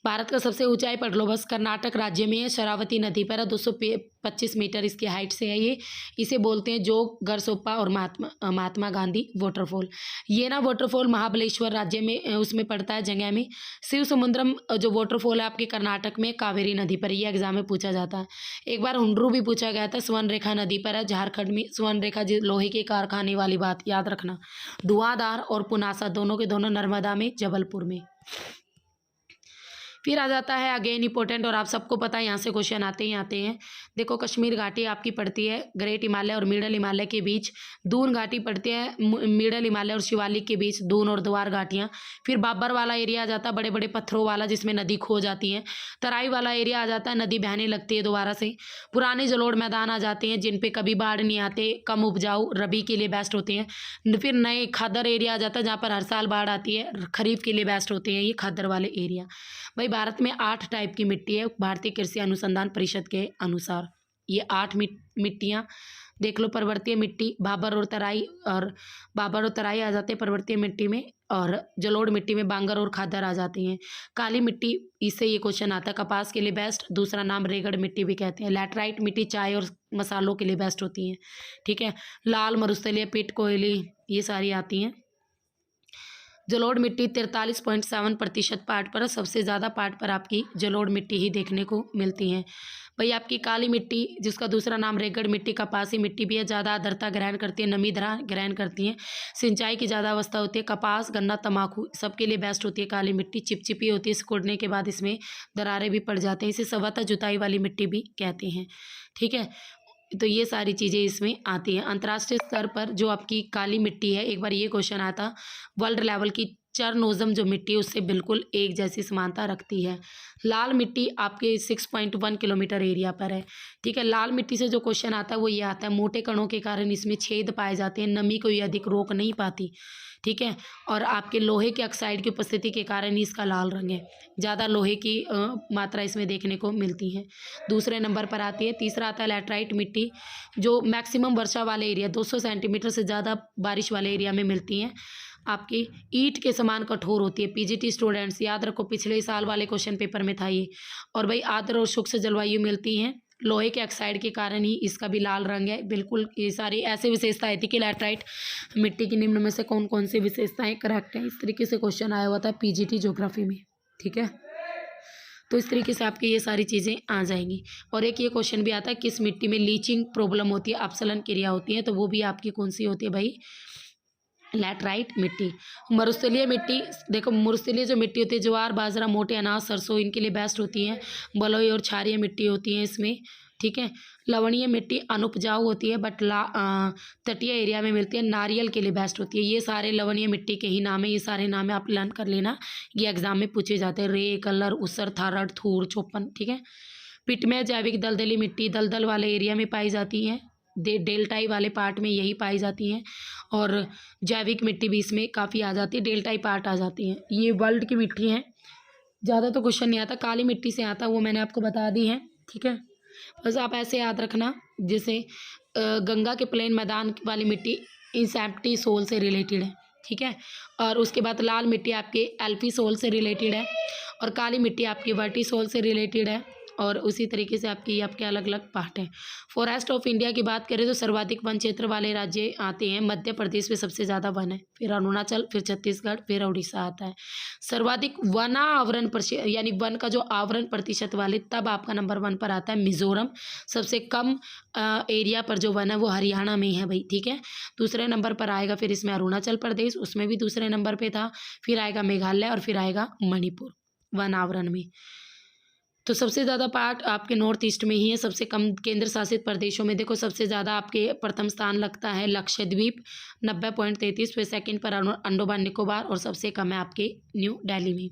A: भारत का सबसे ऊंचाई पर बस कर्नाटक राज्य में है, शरावती नदी पर है, 225 मीटर इसकी हाइट से है ये। इसे बोलते हैं जोग, गरसोप्पा और महात्मा गांधी वाटरफॉल। ये ना वाटरफॉल महाबलेश्वर राज्य में उसमें पड़ता है जगह में। शिव समुद्रम जो वाटरफॉल है आपके कर्नाटक में कावेरी नदी पर, ये एग्जाम में पूछा जाता है। एक बार हुंड्रू भी पूछा गया था, स्वर्णरेखा नदी पर है झारखंड में। स्वर्णरेखा लोहे के कारखाने वाली बात याद रखना। धुआंधार और पुनासा दोनों के दोनों नर्मदा में, जबलपुर में। फिर आ जाता है अगेन इंपॉर्टेंट, और आप सबको पता है यहाँ से क्वेश्चन आते ही आते हैं। देखो, कश्मीर घाटी आपकी पड़ती है ग्रेट हिमालय और मिडल हिमालय के बीच। दून घाटी पड़ती है मिडल हिमालय और शिवालिक के बीच, दून और द्वार घाटियाँ। फिर बाबर वाला एरिया आ जाता है, बड़े बड़े पत्थरों वाला, जिसमें नदी खो जाती है। तराई वाला एरिया आ जाता है, नदी बहने लगती है दोबारा से। पुराने जलोढ़ मैदान आ जाते हैं, जिन पे कभी बाढ़ नहीं आते, कम उपजाऊ, रबी के लिए बेस्ट होते हैं। फिर नए खादर एरिया आ जाता है, जहाँ पर हर साल बाढ़ आती है, खरीफ के लिए बेस्ट होते हैं ये खादर वाले एरिया। भाई भारत में 8 टाइप की मिट्टी है भारतीय कृषि अनुसंधान परिषद के अनुसार। ये 8 मिट्टियाँ देख लो। पर्वतीय मिट्टी, बाबर और तराई आ जाते हैं पर्वतीय मिट्टी में, और जलोढ़ मिट्टी में बांगर और खादर आ जाती हैं। काली मिट्टी, इससे ये क्वेश्चन आता है, कपास के लिए बेस्ट, दूसरा नाम रेगड़ मिट्टी भी कहते हैं। लैटराइट मिट्टी चाय और मसालों के लिए बेस्ट होती हैं। ठीक है, लाल मरुस्थलीय पिट, कोयली, ये सारी आती हैं। जलोढ़ मिट्टी 43.7% पार्ट पर, सबसे ज़्यादा पार्ट पर आपकी जलोढ़ मिट्टी ही देखने को मिलती है। भाई आपकी काली मिट्टी, जिसका दूसरा नाम रेगड़ मिट्टी, कपासी मिट्टी भी है, ज़्यादा आर्द्रता ग्रहण करती है, नमी ग्रहण करती है, सिंचाई की ज़्यादा अवस्था होती है। कपास, गन्ना, तम्बाकू सबके लिए बेस्ट होती है काली मिट्टी। चिपचिपी होती है, सिकुड़ने के बाद इसमें दरारें भी पड़ जाते हैं, इसे सवता जुताई वाली मिट्टी भी कहते हैं। ठीक है, तो ये सारी चीज़ें इसमें आती हैं। अंतर्राष्ट्रीय स्तर पर जो आपकी काली मिट्टी है, एक बार ये क्वेश्चन आता, वर्ल्ड लेवल की चरनोज़म जो मिट्टी है उससे बिल्कुल एक जैसी समानता रखती है। लाल मिट्टी आपके 6.1 किलोमीटर एरिया पर है। ठीक है, लाल मिट्टी से जो क्वेश्चन आता है वो ये आता है, मोटे कणों के कारण इसमें छेद पाए जाते हैं, नमी को ये अधिक रोक नहीं पाती। ठीक है, और आपके लोहे के ऑक्साइड की उपस्थिति के कारण ही इसका लाल रंग है, ज़्यादा लोहे की मात्रा इसमें देखने को मिलती है। दूसरे नंबर पर आती है। तीसरा आता है लैटराइट मिट्टी, जो मैक्सिमम वर्षा वाले एरिया 200 सेंटीमीटर से ज़्यादा बारिश वाले एरिया में मिलती हैं। आपकी ईंट के समान कठोर होती है। पीजीटी स्टूडेंट्स याद रखो, पिछले साल वाले क्वेश्चन पेपर में था ये। और भाई आर्द्र और शुष्क जलवायु मिलती हैं, लोहे के ऑक्साइड के कारण ही इसका भी लाल रंग है। बिल्कुल ये सारी ऐसी विशेषताएं थी कि लैटराइट मिट्टी की निम्न में से कौन कौन सी विशेषताएं करेक्ट हैं। इस तरीके से क्वेश्चन आया हुआ था पीजीटी ज्योग्राफी में। ठीक है, तो इस तरीके से आपकी ये सारी चीज़ें आ जाएंगी। और एक ये क्वेश्चन भी आता है, किस मिट्टी में लीचिंग प्रॉब्लम होती है, अपसलन क्रिया होती है, तो वो भी आपकी कौन सी होती है भाई, लैटराइट मिट्टी। मरुस्थलीय मिट्टी, देखो मरुस्थलीय जो मिट्टी होती है, ज्वार बाजरा मोटे अनाज सरसों इनके लिए बेस्ट होती है। बलुई और क्षारीय मिट्टी होती है इसमें। ठीक है, लवणीय मिट्टी अनुपजाऊ होती है बट तटीय एरिया में मिलती है, नारियल के लिए बेस्ट होती है। ये सारे लवणीय मिट्टी के ही नाम है, ये सारे नाम है, आप लर्न कर लेना, ये एग्जाम में पूछे जाते हैं। रे, कलर, उसर, थारड़, थूर, चौपन। ठीक है, पिटमय जैविक दलदली मिट्टी दलदल वाले एरिया में पाई जाती है, डेल्टाई वाले पार्ट में यही पाई जाती हैं। और जैविक मिट्टी भी इसमें काफ़ी आ जाती है, डेल्टाई पार्ट आ जाती है। ये वर्ल्ड की मिट्टी है, ज़्यादा तो क्वेश्चन नहीं आता। काली मिट्टी से आता, वो मैंने आपको बता दी है। ठीक है, बस आप ऐसे याद रखना, जैसे गंगा के प्लेन मैदान वाली मिट्टी इंसेप्टी सोल से रिलेटेड है। ठीक है, और उसके बाद लाल मिट्टी आपके एल्फी सोल से रिलेटेड है, और काली मिट्टी आपकी वर्टी सोल से रिलेटेड है। और उसी तरीके से आपके अलग अलग पार्ट हैं। फॉरेस्ट ऑफ इंडिया की बात करें तो सर्वाधिक वन क्षेत्र वाले राज्य आते हैं। मध्य प्रदेश में सबसे ज़्यादा वन है, फिर अरुणाचल, फिर छत्तीसगढ़, फिर उड़ीसा आता है। सर्वाधिक वना आवरण प्रतिशत, यानी वन का जो आवरण प्रतिशत वाले, तब आपका नंबर 1 पर आता है मिजोरम। सबसे कम एरिया पर जो वन है वो हरियाणा में ही है भाई। ठीक है, दूसरे नंबर पर आएगा फिर इसमें अरुणाचल प्रदेश, उसमें भी दूसरे नंबर पर था। फिर आएगा मेघालय और फिर आएगा मणिपुर वन आवरण में। तो सबसे ज़्यादा पार्ट आपके नॉर्थ ईस्ट में ही है। सबसे कम केंद्र शासित प्रदेशों में देखो, सबसे ज़्यादा आपके प्रथम स्थान लगता है लक्षद्वीप 90.33, फिर सेकंड पर अंडोमान निकोबार, और सबसे कम है आपके न्यू दिल्ली में।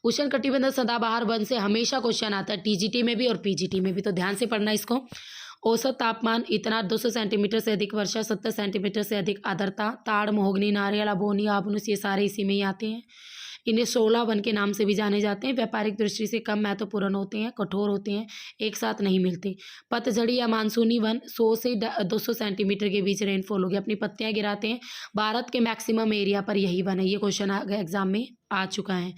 A: उष्णकटिबंधीय सदाबहार वन से हमेशा क्वेश्चन आता है, टीजीटी में भी और पीजीटी में भी, तो ध्यान से पढ़ना इसको। औसत तापमान इतना 200 सेंटीमीटर से अधिक वर्षा, 70 सेंटीमीटर से अधिक आर्द्रता, ताड़, महोगनी, नारियल, अबोनी, आबनुस, ये सारे इसी में ही आते हैं। इन्हें 16 वन के नाम से भी जाने जाते हैं। व्यापारिक दृष्टि से कम महत्वपूर्ण होते हैं, कठोर होते हैं, एक साथ नहीं मिलते। पतझड़ी या मानसूनी वन 100 से 200 सेंटीमीटर के बीच रेनफॉल होगी, अपनी पत्तियां गिराते हैं। भारत के मैक्सिमम एरिया पर यही वन है। ये क्वेश्चन एग्जाम में आ चुका है।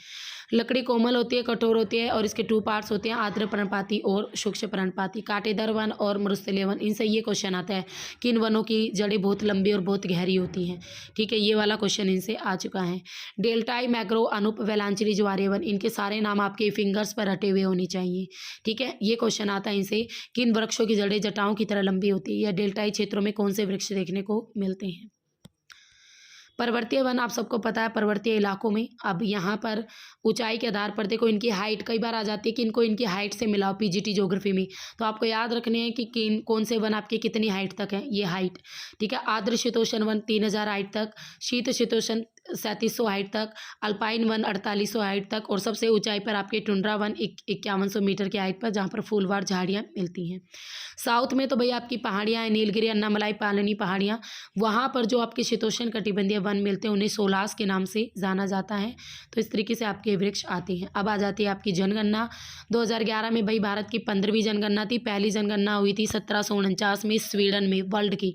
A: लकड़ी कोमल होती है, कठोर होती है, और इसके 2 पार्ट्स होते हैं, आर्द्र पर्णपाती और सूक्ष्म पर्णपाती। कांटेदार वन और मरुस्थलीय वन, इनसे ये क्वेश्चन आता है कि इन वनों की जड़ें बहुत लंबी और बहुत गहरी होती हैं। ठीक है, ये वाला क्वेश्चन इनसे आ चुका है। डेल्टाई, मैग्रो, अनुप, वेलांचली, ज्वारीय वन, इनके सारे नाम आपके फिंगर्स पर रटे हुए होने चाहिए। ठीक है, ये क्वेश्चन आता है इनसे, किन वृक्षों की जड़ें जटाओं की तरह लंबी होती है, या डेल्टाई क्षेत्रों में कौन से वृक्ष देखने को मिलते हैं। पर्वतीय वन आप सबको पता है, पर्वतीय इलाकों में। अब यहाँ पर ऊंचाई के आधार पर देखो, इनकी हाइट कई बार आ जाती है कि इनको इनकी हाइट से मिलाओ पीजीटी ज्योग्राफी में, तो आपको याद रखने हैं कि कौन से वन आपके कितनी हाइट तक है, ये हाइट। ठीक है, आर्द्र शीतोष्ण वन 3000 हाइट तक, शीत शीतोष्ण 3700 हाइट तक, अल्पाइन वन 4800 हाइट तक, और सबसे ऊंचाई पर आपके टुंड्रा वन 5100 मीटर की हाइट पर, जहाँ पर फूलवार झाड़ियाँ मिलती हैं। साउथ में तो भाई आपकी पहाड़ियाँ हैं, नीलगिरी, अन्नामलाई, पालनी पहाड़ियाँ, वहाँ पर जो आपके शीतोष्ण कटिबंधीय वन मिलते हैं उन्हें सोलास के नाम से जाना जाता है। तो इस तरीके से आपके वृक्ष आते हैं। अब आ जाती है आपकी जनगणना। 2011 में भाई भारत की 15वीं जनगणना थी। पहली जनगणना हुई थी 1749 में स्वीडन में, वर्ल्ड की।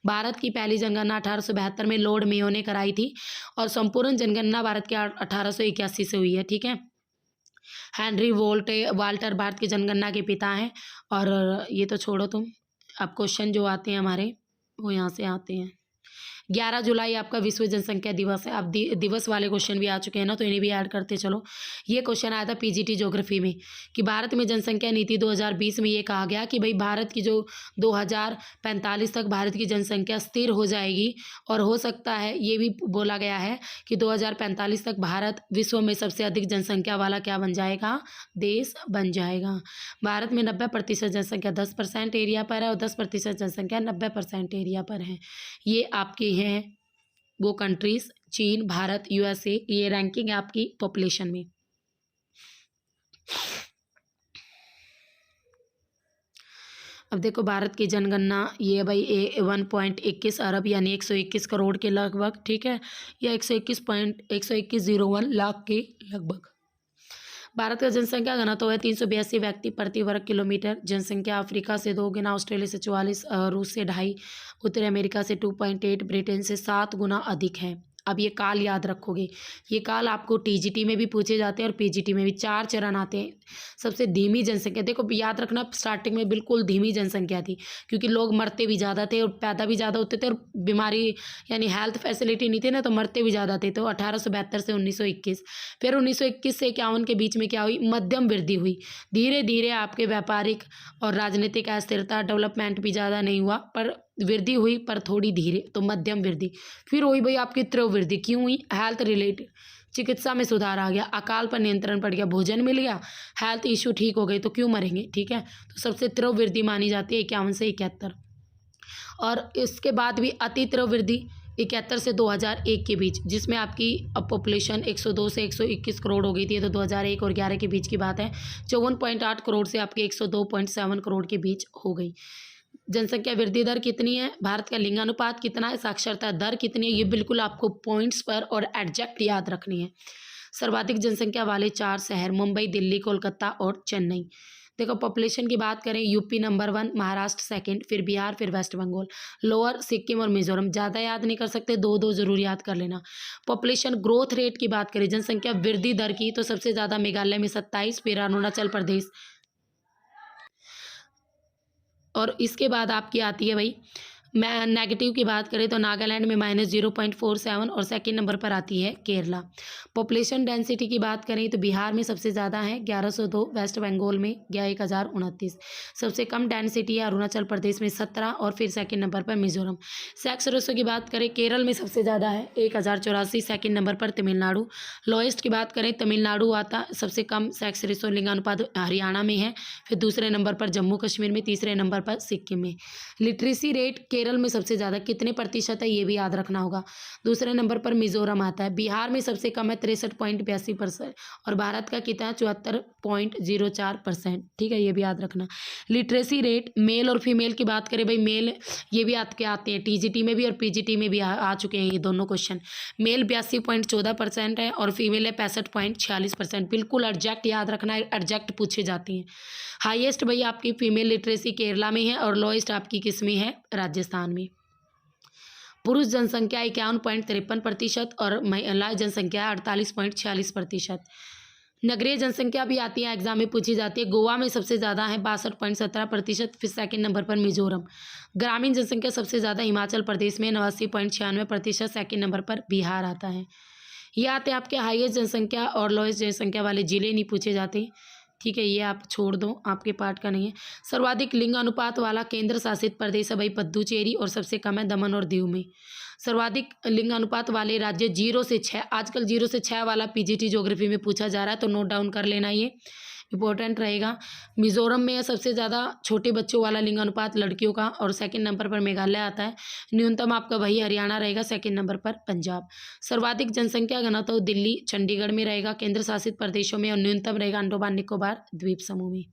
A: भारत की पहली जनगणना 1872 में लॉर्ड मेयो ने कराई थी, और संपूर्ण जनगणना भारत के 1881 से हुई है। ठीक है, हेनरी वाल्टर भारत की जनगणना के पिता हैं। और ये तो छोड़ो तुम, अब क्वेश्चन जो आते हैं हमारे वो यहाँ से आते हैं। 11 जुलाई आपका विश्व जनसंख्या दिवस है। अब दिवस वाले क्वेश्चन भी आ चुके हैं ना, तो इन्हें भी ऐड करते चलो। ये क्वेश्चन आया था पीजीटी ज्योग्राफी में कि भारत में जनसंख्या नीति 2020 में ये कहा गया कि भाई भारत की जो 2045 तक भारत की जनसंख्या स्थिर हो जाएगी, और हो सकता है ये भी बोला गया है कि 2045 तक भारत विश्व में सबसे अधिक जनसंख्या वाला क्या बन जाएगा, देश बन जाएगा। भारत में 90% जनसंख्या 10% एरिया पर है, और 10% जनसंख्या 90% एरिया पर है। ये आपकी हैं वो कंट्रीज़ चीन, भारत, यूएसए, ये रैंकिंग है आपकी पॉपुलेशन में। अब देखो भारत की जनगणना ये भाई 1.21 अरब यानी 121 करोड़ के लगभग, ठीक है, या 121.12101 लाख के लगभग। भारत का जनसंख्या घनत्व है 382 व्यक्ति प्रति वर्ग किलोमीटर। जनसंख्या अफ्रीका से 2 गुना, ऑस्ट्रेलिया से 44, रूस से 2.5, उत्तरी अमेरिका से 2.8, ब्रिटेन से 7 गुना अधिक है। अब ये काल याद रखोगे, ये काल आपको टीजीटी में भी पूछे जाते हैं और पीजीटी में भी। 4 चरण आते हैं। सबसे धीमी जनसंख्या, देखो याद रखना स्टार्टिंग में बिल्कुल धीमी जनसंख्या थी, क्योंकि लोग मरते भी ज़्यादा थे और पैदा भी ज़्यादा होते थे, और बीमारी यानी हेल्थ फैसिलिटी नहीं थी ना, तो मरते भी ज़्यादा थे। तो 1872 से 1921, फिर 1921 से 51 के बीच में क्या हुई, मध्यम वृद्धि हुई। धीरे धीरे आपके व्यापारिक और राजनीतिक अस्थिरता, डेवलपमेंट भी ज़्यादा नहीं हुआ, पर वृद्धि हुई, पर थोड़ी धीरे, तो मध्यम वृद्धि। फिर वही भाई आपकी तीव्र वृद्धि क्यों हुई, हेल्थ रिलेटेड, चिकित्सा में सुधार आ गया, अकाल पर नियंत्रण पड़ गया, भोजन मिल गया, हेल्थ इशू ठीक हो गए, तो क्यों मरेंगे, ठीक है। तो सबसे तीव्र वृद्धि मानी जाती है 51 से 71, और इसके बाद भी अति तीव्र वृद्धि 71 से 2001 के बीच, जिसमें आपकी पॉपुलेशन 102 से 121 करोड़ हो गई थी। तो 2001 और 11 के बीच की बात है, 54.8 करोड़ से आपके 102.7 करोड़ के बीच हो गई। जनसंख्या वृद्धि दर कितनी है, भारत का लिंगानुपात कितना है, साक्षरता दर कितनी है, ये बिल्कुल आपको पॉइंट्स पर और एग्जैक्ट याद रखनी है। सर्वाधिक जनसंख्या वाले 4 शहर, मुंबई, दिल्ली, कोलकाता और चेन्नई। देखो पॉपुलेशन की बात करें, यूपी नंबर 1, महाराष्ट्र सेकंड, फिर बिहार, फिर वेस्ट बंगाल, लोअर सिक्किम और मिजोरम। ज़्यादा याद नहीं कर सकते, 2 जरूर याद कर लेना। पॉपुलेशन ग्रोथ रेट की बात करें, जनसंख्या वृद्धि दर की, तो सबसे ज़्यादा मेघालय में 27, फिर अरुणाचल प्रदेश, और इसके बाद आपकी आती है भाई, मैं नेगेटिव की बात करें तो नागालैंड में -0.47, और सेकंड नंबर पर आती है केरला। पॉपुलेशन डेंसिटी की बात करें तो बिहार में सबसे ज़्यादा है 1102, वेस्ट बंगाल में 1029। सबसे कम डेंसिटी है अरुणाचल प्रदेश में 17, और फिर सेकंड नंबर पर मिजोरम। सेक्स रेशो की बात करें, केरल में सबसे ज़्यादा है 1084, सेकंड नंबर पर तमिलनाडु। लोएस्ट की बात करें तमिलनाडु आता, सबसे कम सेक्स रेशो लिंगानुपात हरियाणा में है, फिर दूसरे नंबर पर जम्मू कश्मीर में, तीसरे नंबर पर सिक्किम में। लिटरेसी रेट केरल में सबसे ज़्यादा कितने प्रतिशत है, ये भी याद रखना होगा। दूसरे नंबर पर मिजोरम आता है। बिहार में सबसे कम है 63.82%, और भारत का कितना है 74.04%, ठीक है, ये भी याद रखना। लिटरेसी रेट मेल और फीमेल की बात करें भाई, मेल ये भी आते हैं टीजीटी में भी और पीजीटी में भी आ चुके हैं ये दोनों क्वेश्चन। मेल 82.14% है और फीमेल है 65.46%। बिल्कुल एग्जैक्ट याद रखना है, एग्जैक्ट पूछे जाते हैं। हाईएस्ट भाई आपकी फीमेल लिटरेसी केरला में है, और लोएस्ट आपकी किस में है, राजस्थान में। पुरुष जनसंख्या 51.53% और महिला जनसंख्या 48.46%। नगरीय जनसंख्या भी आती है, एग्जाम में पूछी जाती है। गोवा में सबसे ज़्यादा है 62.17%, फिर सेकंड नंबर पर मिजोरम। ग्रामीण जनसंख्या सबसे ज़्यादा हिमाचल प्रदेश में 89.96%, सेकंड नंबर पर बिहार आता है। ये आते हैं आपके हाईएस्ट जनसंख्या और लोएस्ट जनसंख्या वाले जिले नहीं पूछे जाते, ठीक है, ये आप छोड़ दो, आपके पार्ट का नहीं है। सर्वाधिक लिंग अनुपात वाला केंद्र शासित प्रदेश है भाई पुदुचेरी, और सबसे कम है दमन और दीव में। सर्वाधिक लिंग अनुपात वाले राज्य 0 से 6, आजकल 0 से 6 वाला पीजीटी ज्योग्राफी में पूछा जा रहा है, तो नोट डाउन कर लेना, ये इंपॉर्टेंट रहेगा। मिजोरम में है सबसे ज़्यादा छोटे बच्चों वाला लिंग अनुपात लड़कियों का, और सेकंड नंबर पर मेघालय आता है। न्यूनतम आपका वही हरियाणा रहेगा, सेकंड नंबर पर पंजाब। सर्वाधिक जनसंख्या घनत्व दिल्ली, चंडीगढ़ में रहेगा, केंद्र शासित प्रदेशों में, और न्यूनतम रहेगा अंडमान निकोबार द्वीप समूह में।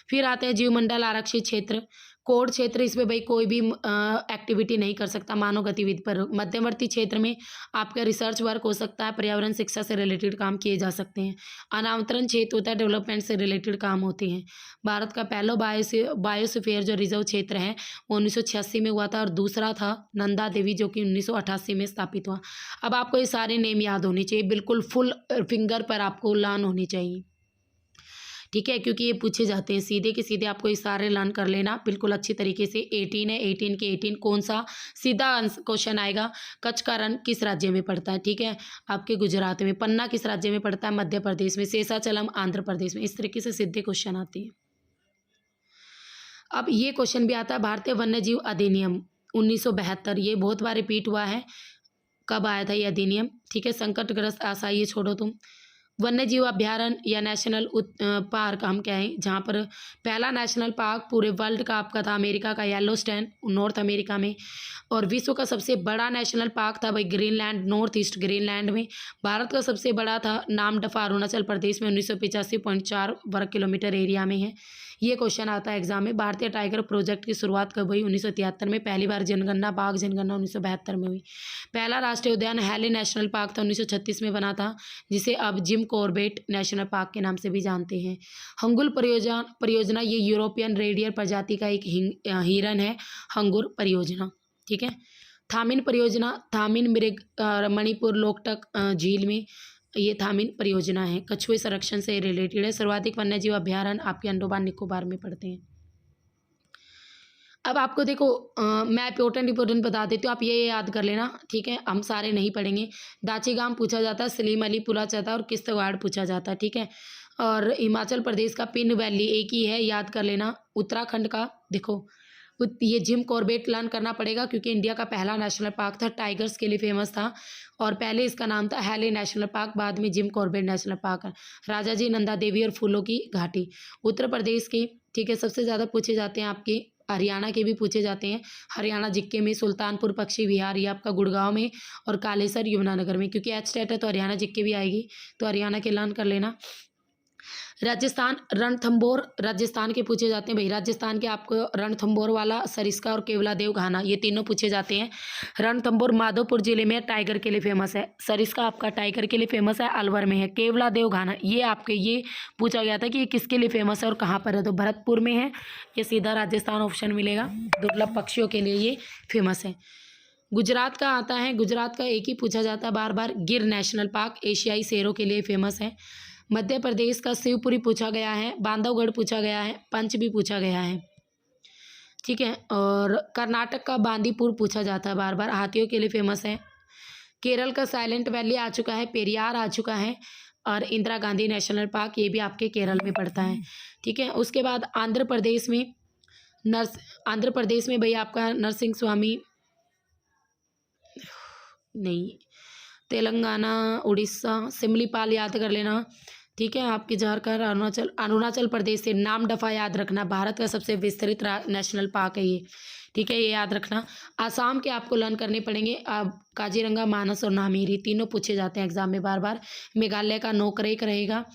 A: फिर आते हैं जीवमंडल आरक्षित क्षेत्र, कोड क्षेत्र। इसमें भाई कोई भी एक्टिविटी नहीं कर सकता मानव गतिविधि पर। मध्यवर्ती क्षेत्र में आपका रिसर्च वर्क हो सकता है, पर्यावरण शिक्षा से रिलेटेड काम किए जा सकते हैं। अनावतरण क्षेत्र होता है, डेवलपमेंट से रिलेटेड काम होते हैं। भारत का पहला बायोस्फीयर जो रिजर्व क्षेत्र है वो 1986 में हुआ था, और दूसरा था नंदा देवी जो कि 1988 में स्थापित हुआ। अब आपको ये सारे नेम याद होने चाहिए, बिल्कुल फुल फिंगर पर आपको लर्न होनी चाहिए, ठीक है, क्योंकि ये पूछे जाते हैं सीधे के सीधे। आपको ये सारे लर्न कर लेना बिल्कुल अच्छी तरीके से। 18 है, 18 के 18 कौन सा, सीधा क्वेश्चन आएगा। कच्छ का रण किस राज्य में पड़ता है, ठीक है, आपके गुजरात में। पन्ना किस राज्य में पड़ता है, मध्य प्रदेश में। शेषाचलम आंध्र प्रदेश में। इस तरीके से सीधे क्वेश्चन आते हैं। अब ये क्वेश्चन भी आता है, भारतीय वन्यजीव अधिनियम 1972, ये बहुत बार रिपीट हुआ है। कब आया था ये अधिनियम, ठीक है। संकटग्रस्त आशा, ये छोड़ो तुम। वन्य जीव अभ्यारण्य या नेशनल पार्क हम कहें, जहाँ पर पहला नेशनल पार्क पूरे वर्ल्ड का आपका था अमेरिका का येलोस्टोन नॉर्थ अमेरिका में। और विश्व का सबसे बड़ा नेशनल पार्क था भाई ग्रीनलैंड, नॉर्थ ईस्ट ग्रीनलैंड में। भारत का सबसे बड़ा था नामदफा अरुणाचल प्रदेश में 1985.4 वर्ग किलोमीटर एरिया में है। ये क्वेश्चन आता है एग्जाम में। भारतीय टाइगर प्रोजेक्ट की शुरुआत कब हुई? 1973 में। पहली बार जनगणना बाघ जनगणना 1972 में हुई। पहला राष्ट्रीय उद्यान हैले नेशनल पार्क था 1936 में बना था, जिसे अब जिम कॉर्बेट नेशनल पार्क के नाम से भी जानते हैं। हंगुल परियोजना ये यूरोपियन रेडियर प्रजाति का एक हिरन है, हंगुर परियोजना। ठीक है। थामिन परियोजना, थामिन मृग मणिपुर लोकटक झील में ये थामिन परियोजना है, कछुए संरक्षण से रिलेटेड है। सर्वाधिक वन्यजीव अभ्यारण्य आपके अंडमान निकोबार में पड़ते हैं। अब आपको देखो मैं इंपॉर्टेंट बता देती हूँ, आप ये याद कर लेना। ठीक है, हम सारे नहीं पढ़ेंगे। दाचीगाम पूछा जाता है, सलीम अली पूछा जाता है और किश्तवाड़ पूछा जाता है। ठीक है। और हिमाचल प्रदेश का पिन वैली एक ही है, याद कर लेना। उत्तराखंड का देखो ये जिम कॉर्बेट लर्न करना पड़ेगा, क्योंकि इंडिया का पहला नेशनल पार्क था, टाइगर्स के लिए फेमस था। और पहले इसका नाम था हैले नेशनल पार्क, बाद में जिम कॉर्बेट नेशनल पार्क। राजा जी, नंदा देवी और फूलों की घाटी उत्तर प्रदेश की। ठीक है। सबसे ज़्यादा पूछे जाते हैं आपके हरियाणा के भी पूछे जाते हैं। हरियाणा जिक्के में सुल्तानपुर पक्षी विहार, ये आपका गुड़गांव में, और कालेसर यमुनानगर में। क्योंकि एच स्टेट है तो हरियाणा जिक्के भी आएगी, तो हरियाणा के लर्न कर लेना। राजस्थान रणथंभौर राजस्थान के पूछे जाते हैं भाई। राजस्थान के आपको रणथंभौर वाला, सरिस्का और केवलादेव घाना, ये तीनों पूछे जाते हैं। रणथंभौर माधोपुर जिले में टाइगर के लिए फेमस है। सरिस्का आपका टाइगर के लिए फेमस है, अलवर में है। केवलादेव घाना ये आपके ये पूछा गया था कि ये किसके लिए फेमस है और कहाँ पर है, तो भरतपुर में है। ये सीधा राजस्थान ऑप्शन मिलेगा। दुर्लभ पक्षियों के लिए ये फेमस है। गुजरात का आता है, गुजरात का एक ही पूछा जाता है बार बार, गिर नेशनल पार्क एशियाई शेरों के लिए फेमस है। मध्य प्रदेश का शिवपुरी पूछा गया है, बांधवगढ़ पूछा गया है, पंच भी पूछा गया है। ठीक है। और कर्नाटक का बांदीपुर पूछा जाता है बार बार, हाथियों के लिए फेमस है। केरल का साइलेंट वैली आ चुका है, पेरियार आ चुका है। और इंदिरा गांधी नेशनल पार्क ये भी आपके केरल में पड़ता है। ठीक है। उसके बाद आंध्र प्रदेश में भाई आपका नरसिंह स्वामी नहीं, तेलंगाना, उड़ीसा, सिमलीपाल याद कर लेना। ठीक है। आपके झारखंड, अरुणाचल प्रदेश से नामदफा याद रखना, भारत का सबसे विस्तृत नेशनल पार्क है ये। ठीक है, ये याद रखना। आसाम के आपको लर्न करने पड़ेंगे। काजीरंगा, मानस और नामेरी तीनों पूछे जाते हैं एग्जाम में बार बार। मेघालय का नोकरेक रहेगा।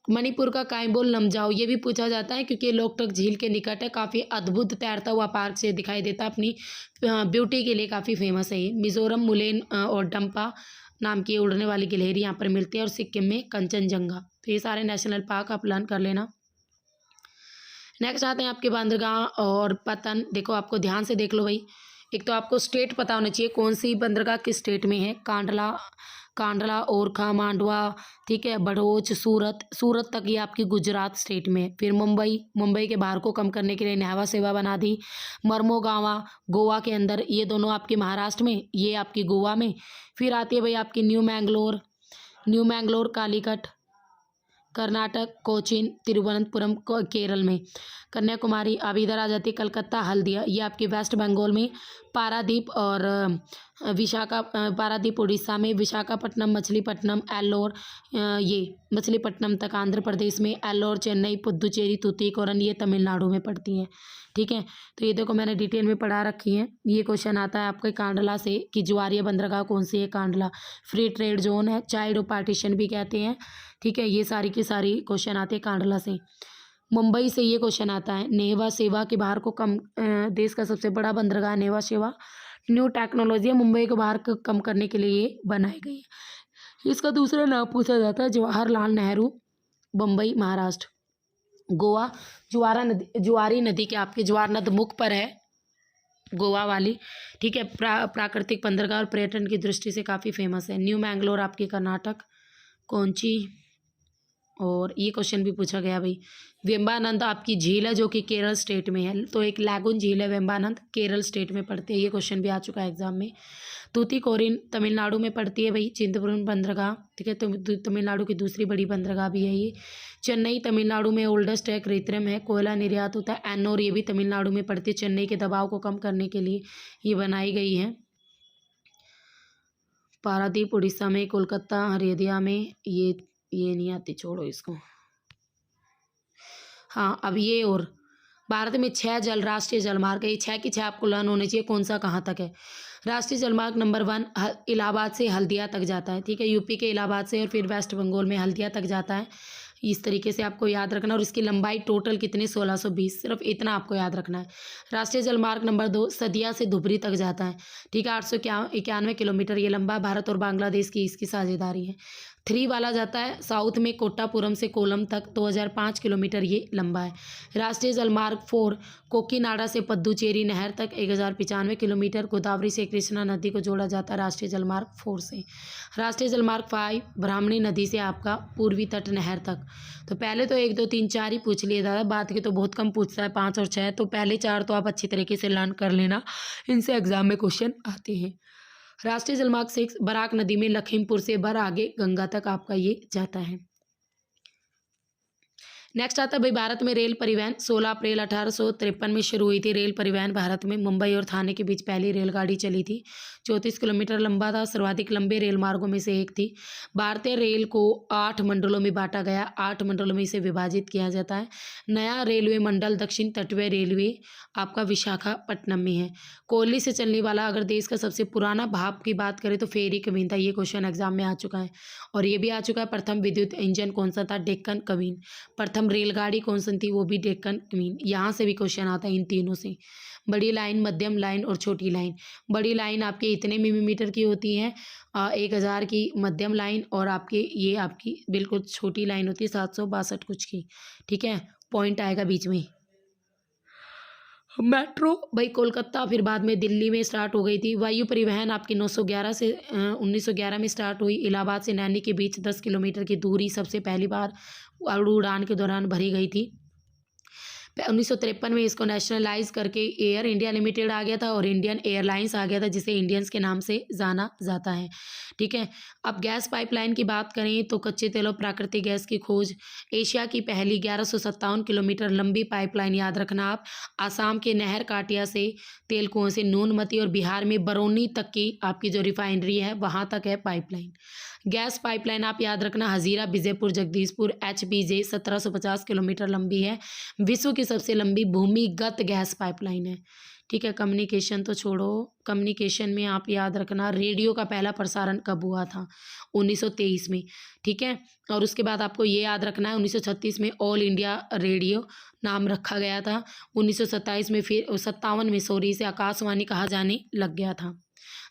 A: मणिपुर का काइम्बोल लमजाओ ये भी पूछा जाता है, क्योंकि लोकटक झील के निकट है। काफ़ी अद्भुत तैरता हुआ पार्क से दिखाई देता है, अपनी ब्यूटी के लिए काफ़ी फेमस है ये। मिजोरम मुलेन और डंपा नाम की उड़ने वाली गिलहरी यहाँ पर मिलती है। और सिक्किम में कंचनजंगा। तो ये सारे नेशनल पार्क आप लर्न कर लेना। नेक्स्ट आते हैं आपके बंदरगाह और पतन। देखो आपको ध्यान से देख लो भाई। एक तो आपको स्टेट पता होना चाहिए, कौन सी बंदरगाह किस स्टेट में है। कांडला, ओरखा, मांडवा, ठीक है, भड़ोच, सूरत तक ये आपकी गुजरात स्टेट में है। फिर मुंबई के भार को कम करने के लिए न्हावा सेवा बना दी। मर्मोगावा गोवा के अंदर, ये दोनों आपके महाराष्ट्र में, ये आपकी गोवा में। फिर आती है भाई आपकी न्यू मैंगलोर कालीकट कर्नाटक, कोचीन, तिरुवनंतपुरम केरल में। कन्याकुमारी अब इधर आ जाती है कलकत्ता, हल्दिया ये आपकी वेस्ट बंगाल में। पारादीप और पारादीप उड़ीसा में। विशाखापट्टनम, मछलीपट्टनम, एल्लोर ये मछलीपट्टनम तक आंध्र प्रदेश में। एल्लोर, चेन्नई, पुदुचेरी, तूतीकोरन ये तमिलनाडु में पड़ती हैं। ठीक है। तो ये देखो मैंने डिटेल में पढ़ा रखी है। ये क्वेश्चन आता है आपके कांडला से कि ज्वारीय बंदरगाह कौन सी है। कांडला फ्री ट्रेड जोन है, चाइल्ड पार्टीशन भी कहते हैं। ठीक है। ये सारी की सारी क्वेश्चन आते हैं कांडला से। मुंबई से ये क्वेश्चन आता है, नेवा सेवा के बाहर को कम देश का सबसे बड़ा बंदरगाह नेवा सेवा। न्यू टेक्नोलॉजी मुंबई को बाहर को कम करने के लिए ये बनाई गई है। इसका दूसरा नाम पूछा जाता है जवाहरलाल नेहरू बम्बई महाराष्ट्र। गोवा जुआरी नदी के आपके ज्वार नद मुख पर है गोवा वाली। ठीक है। प्राकृतिक बंदरगाह और पर्यटन की दृष्टि से काफ़ी फेमस है। न्यू मैंगलोर आपकी कर्नाटक, कोंची। और ये क्वेश्चन भी पूछा गया भाई। वेम्बानंद आपकी झील है जो कि केरल स्टेट में है, तो एक लैगून झील है वेम्बानंद, केरल स्टेट में पड़ती है। ये क्वेश्चन भी आ चुका है एग्जाम में। तूतीकोरिन तमिलनाडु में पड़ती है भाई, चिंतपूर्णी बंदरगाह। ठीक है। तो तमिलनाडु की दूसरी बड़ी बंदरगाह भी है ये। चेन्नई तमिलनाडु में ओल्डेस्ट है, कृत्रिम है, कोयला निर्यात होता है। एन्नोर ये भी तमिलनाडु में पड़ती है, चेन्नई के दबाव को कम करने के लिए ये बनाई गई है। पारादीप उड़ीसा में, कोलकाता हरियाणा में, ये ये नहीं आती, छोड़ो इसको। हाँ, अब ये और भारत में 6 राष्ट्रीय जलमार्ग है। ये 6 की 6 आपको लर्न होने चाहिए, कौन सा कहाँ तक है। राष्ट्रीय जलमार्ग नंबर 1 इलाहाबाद से हल्दिया तक जाता है, ठीक है, यूपी के इलाहाबाद से, और फिर वेस्ट बंगाल में हल्दिया तक जाता है। इस तरीके से आपको याद रखना, और इसकी लंबाई टोटल कितनी 1620, सिर्फ इतना आपको याद रखना है। राष्ट्रीय जलमार्ग नंबर 2 सदिया से धुबरी तक जाता है, ठीक है, 891 किलोमीटर ये लंबा। भारत और बांग्लादेश की इसकी साझेदारी है। 3 वाला जाता है साउथ में कोट्टापुरम से कोलम तक, 2005 किलोमीटर ये लंबा है। राष्ट्रीय जलमार्ग 4 कोकीनाडा से पद्दुचेरी नहर तक 1095 किलोमीटर, गोदावरी से कृष्णा नदी को जोड़ा जाता है राष्ट्रीय जलमार्ग 4 से। राष्ट्रीय जलमार्ग 5 ब्राह्मणी नदी से आपका पूर्वी तट नहर तक। तो पहले तो 1 2 3 4 ही पूछ लिए दादा, बाद के तो बहुत कम पूछता है, 5 और 6। तो पहले 4 तो आप अच्छी तरीके से लर्न कर लेना, इनसे एग्जाम में क्वेश्चन आते हैं। राष्ट्रीय जलमार्ग 6 बराक नदी में लखीमपुर से बर आगे गंगा तक आपका ये जाता है। नेक्स्ट आता है भाई भारत में रेल परिवहन। 16 अप्रैल 1853 में शुरू हुई थी रेल परिवहन भारत में। मुंबई और थाने के बीच पहली रेलगाड़ी चली थी। 34 किलोमीटर लंबा था, सर्वाधिक लंबे रेल मार्गों में से एक थी। भारतीय रेल को 8 मंडलों में बांटा गया, 8 मंडलों में इसे विभाजित किया जाता है। नया रेलवे मंडल दक्षिण तटवर्य रेलवे आपका विशाखापट्टनम में है। कोयले से चलने वाला अगर देश का सबसे पुराना भाप की बात करें तो फेरी कवीन था। ये क्वेश्चन एग्जाम में आ चुका है, और ये भी आ चुका है। प्रथम विद्युत इंजन कौन सा था? डेक्कन क्वीन। प्रथम रेलगाड़ी कौन सी थी? वो भी डेक्कन क्वीन। यहाँ से भी क्वेश्चन आता है इन तीनों से। बड़ी लाइन, मध्यम लाइन और छोटी लाइन। बड़ी लाइन आपके इतने मिलीमीटर की होती है, 1000 की मध्यम लाइन, और आपके ये आपकी बिल्कुल छोटी लाइन होती है 762 कुछ की, ठीक है, पॉइंट आएगा बीच में। मेट्रो भाई कोलकाता फिर बाद में दिल्ली में स्टार्ट हो गई थी। वायु परिवहन आपकी 911 से 1911 में स्टार्ट हुई। इलाहाबाद से नैनी के बीच 10 किलोमीटर की दूरी सबसे पहली बार उड़ान के दौरान भरी गई थी। 1953 में इसको नेशनलाइज करके एयर इंडिया लिमिटेड आ गया था, और इंडियन एयरलाइंस आ गया था, जिसे इंडियंस के नाम से जाना जाता है, ठीक है। अब गैस पाइपलाइन की बात करें तो कच्चे तेल और प्राकृतिक गैस की खोज। एशिया की पहली 1157 किलोमीटर लंबी पाइपलाइन, याद रखना आप, आसाम के नहर काटिया से तेल कुओं से नूनमती और बिहार में बरौनी तक की आपकी जो रिफाइनरी है वहाँ तक है पाइपलाइन। गैस पाइपलाइन आप याद रखना, हजीरा विजयपुर जगदीशपुर HBJ 1750 किलोमीटर लंबी है। विश्व की सबसे लंबी भूमिगत गैस पाइपलाइन है, ठीक है। कम्युनिकेशन तो छोड़ो, कम्युनिकेशन में आप याद रखना रेडियो का पहला प्रसारण कब हुआ था? 1923 में, ठीक है। और उसके बाद आपको ये याद रखना है 1936 में ऑल इंडिया रेडियो नाम रखा गया था। 1927 में फिर 57 में इसे आकाशवाणी कहा जाने लग गया था।